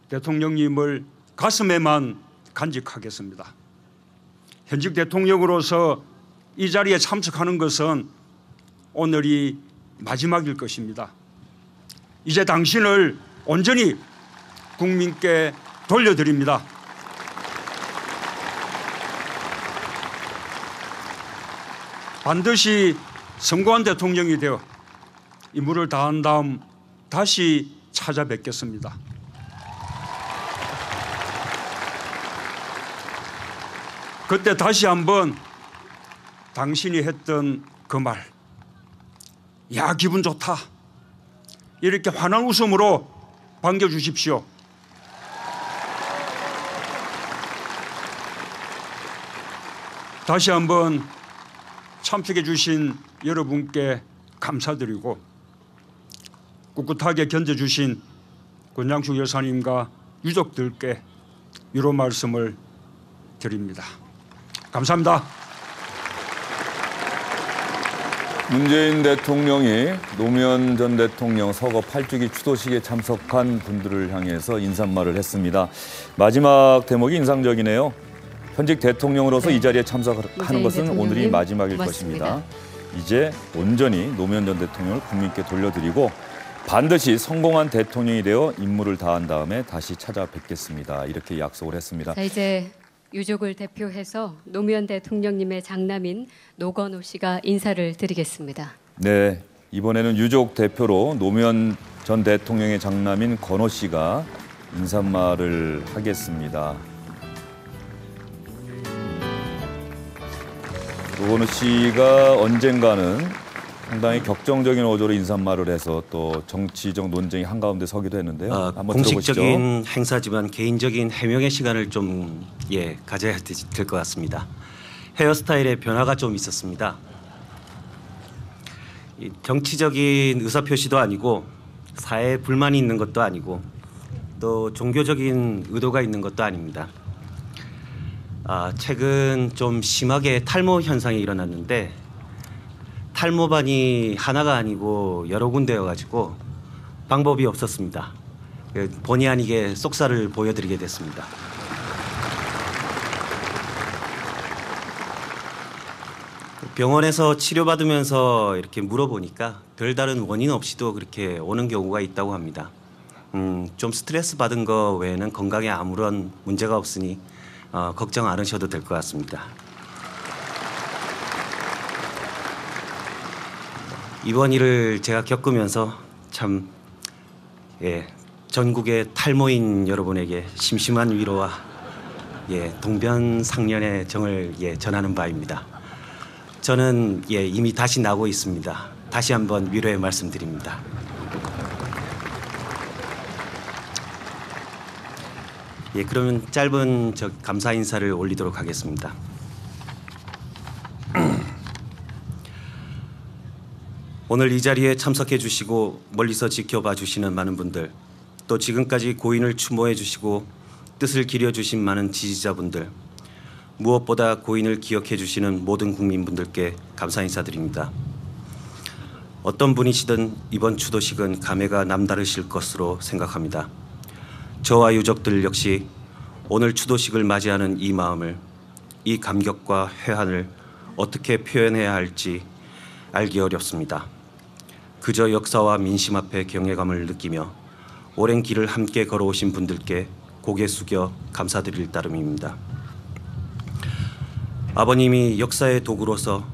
대통령님을 가슴에만 간직하겠습니다. 현직 대통령으로서 이 자리에 참석하는 것은 오늘이 마지막일 것입니다. 이제 당신을 온전히 국민께 돌려드립니다. 반드시 성공한 대통령이 되어 임무를 다한 다음 다시 찾아뵙겠습니다. 그때 다시 한번 당신이 했던 그 말, 야 기분 좋다, 이렇게 환한 웃음으로 반겨주십시오. 다시 한번 참석해 주신 여러분께 감사드리고 꿋꿋하게 견뎌주신 권장숙 여사님과 유족들께 위로 말씀을 드립니다. 감사합니다. 문재인 대통령이 노무현 전 대통령 서거 8주기 추도식에 참석한 분들을 향해서 인사말을 했습니다. 마지막 대목이 인상적이네요. 현직 대통령으로서 이 자리에 참석하는 것은 오늘이 마지막일 것입니다. 이제 온전히 노무현 전 대통령을 국민께 돌려드리고 반드시 성공한 대통령이 되어 임무를 다한 다음에 다시 찾아뵙겠습니다. 이렇게 약속을 했습니다. 자, 이제 유족을 대표해서 노무현 대통령님의 장남인 노건호 씨가 인사를 드리겠습니다. 네, 이번에는 유족 대표로 노무현 전 대통령의 장남인 건호 씨가 인사말을 하겠습니다. 노건호 씨가 언젠가는 상당히 격정적인 어조로 인사말을 해서 또 정치적 논쟁이 한가운데 서기도 했는데요. 한번 공식적인 들어보시죠. 행사지만 개인적인 해명의 시간을 좀 가져야 될 것 같습니다. 헤어스타일의 변화가 좀 있었습니다. 정치적인 의사표시도 아니고 사회에 불만이 있는 것도 아니고 또 종교적인 의도가 있는 것도 아닙니다. 최근 좀 심하게 탈모 현상이 일어났는데 탈모반이 하나가 아니고 여러 군데여가지고 방법이 없었습니다. 본의 아니게 속살을 보여드리게 됐습니다. 병원에서 치료받으면서 이렇게 물어보니까 별다른 원인 없이도 그렇게 오는 경우가 있다고 합니다. 좀 스트레스 받은 거 외에는 건강에 아무런 문제가 없으니 걱정 안 하셔도 될 것 같습니다. 이번 일을 제가 겪으면서 참 전국의 탈모인 여러분에게 심심한 위로와 동변상련의 정을 전하는 바입니다. 저는 이미 다시 나고 있습니다. 다시 한번 위로의 말씀드립니다. 그러면 짧은 감사 인사를 올리도록 하겠습니다. 오늘 이 자리에 참석해 주시고 멀리서 지켜봐 주시는 많은 분들, 또 지금까지 고인을 추모해 주시고 뜻을 기려 주신 많은 지지자분들, 무엇보다 고인을 기억해 주시는 모든 국민분들께 감사 인사드립니다. 어떤 분이시든 이번 추도식은 감회가 남다르실 것으로 생각합니다. 저와 유족들 역시 오늘 추도식을 맞이하는 이 마음을, 이 감격과 회한을 어떻게 표현해야 할지 알기 어렵습니다. 그저 역사와 민심 앞에 경외감을 느끼며 오랜 길을 함께 걸어오신 분들께 고개 숙여 감사드릴 따름입니다. 아버님이 역사의 도구로서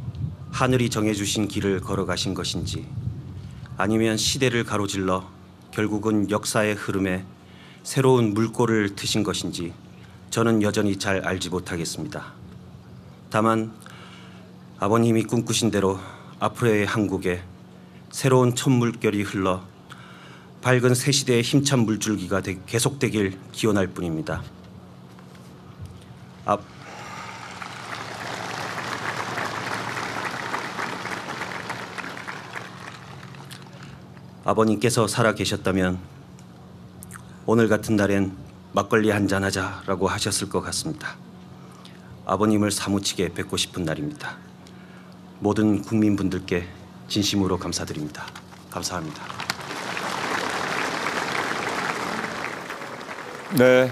하늘이 정해주신 길을 걸어가신 것인지, 아니면 시대를 가로질러 결국은 역사의 흐름에 새로운 물꼬를 트신 것인지 저는 여전히 잘 알지 못하겠습니다. 다만 아버님이 꿈꾸신 대로 앞으로의 한국에 새로운 첫 물결이 흘러 밝은 새 시대의 힘찬 물줄기가 계속되길 기원할 뿐입니다. 아버님께서 살아 계셨다면 오늘 같은 날엔 막걸리 한잔 하자라고 하셨을 것 같습니다. 아버님을 사무치게 뵙고 싶은 날입니다. 모든 국민분들께 진심으로 감사드립니다. 감사합니다. 네,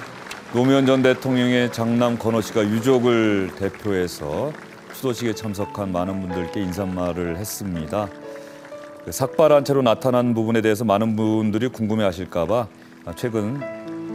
노무현 전 대통령의 장남 건호 씨가 유족을 대표해서 추도식에 참석한 많은 분들께 인사말을 했습니다. 삭발한 채로 나타난 부분에 대해서 많은 분들이 궁금해하실까 봐 최근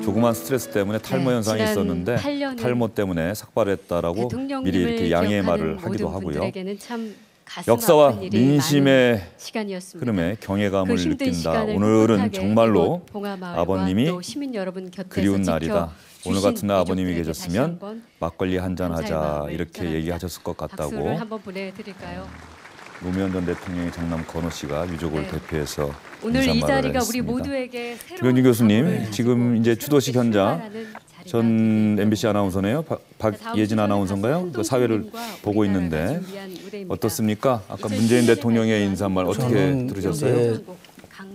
조그만 스트레스 때문에 탈모 현상이 있었는데 탈모 때문에 삭발했다라고 미리 이렇게 양해의 말을 하기도 하고요. 참 가슴 역사와 아픈 일이 민심의 많은 시간이었습니다. 흐름에 경외감을 그 힘든 느낀다. 시간을 오늘은 꿋꿋하게 정말로 이곳 봉하마을과 아버님이 또 시민 여러분 곁에서 그리운 날이다. 오늘 지켜주신 같은 날 아버님이 유족들에게 계셨으면 다시 한번 막걸리 한잔 감사의 하자 마음을 이렇게 전합니다. 얘기하셨을 것 같다고 박수를 한번 보내드릴까요? 노무현 전 대통령의 장남 건호 씨가 유족을 네. 대표해서 오늘 이 인사말을 자리가 우리 했습니다. 모두에게 새로운 김현준 교수님, 각오를 지금 가지고 이제 추도식 새롭게 현장 출발하는 자리가 전 되길 MBC 아나운서네요. 박예진 아나운서인가요? 그 사회를 보고 있는데 어떻습니까? 아까 문재인 대통령의 인사말 어떻게 저는 들으셨어요? 이제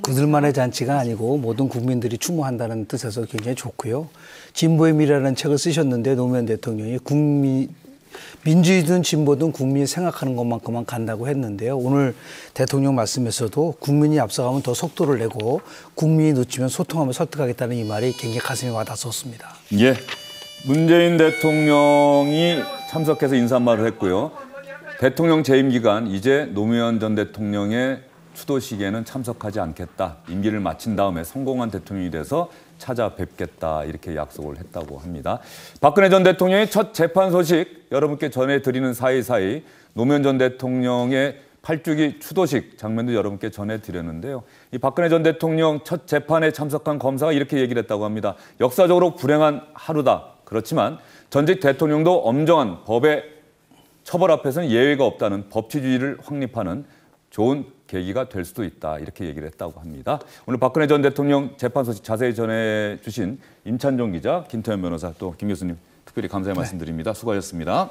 그들만의 잔치가 아니고 모든 국민들이 추모한다는 뜻에서 굉장히 좋고요. 진보의 미래라는 책을 쓰셨는데 노무현 대통령이 민주이든 진보든 국민이 생각하는 것만큼만 간다고 했는데요. 오늘 대통령 말씀에서도 국민이 앞서가면 더 속도를 내고 국민이 늦추면 소통하며 설득하겠다는 이 말이 굉장히 가슴에 와닿았었습니다. 예, 문재인 대통령이 참석해서 인사말을 했고요. 대통령 재임 기간 이제 노무현 전 대통령의 추도식에는 참석하지 않겠다. 임기를 마친 다음에 성공한 대통령이 돼서 찾아뵙겠다 이렇게 약속을 했다고 합니다. 박근혜 전 대통령의 첫 재판 소식 여러분께 전해드리는 사이사이 노무현 전 대통령의 8주기 추도식 장면도 여러분께 전해드렸는데요. 이 박근혜 전 대통령 첫 재판에 참석한 검사가 이렇게 얘기를 했다고 합니다. 역사적으로 불행한 하루다. 그렇지만 전직 대통령도 엄정한 법의 처벌 앞에서는 예외가 없다는 법치주의를 확립하는 좋은 계기가 될 수도 있다. 이렇게 얘기를 했다고 합니다. 오늘 박근혜 전 대통령 재판 소식 자세히 전해주신 임찬종 기자, 김태현 변호사, 또 김 교수님 특별히 감사의 말씀드립니다. 수고하셨습니다.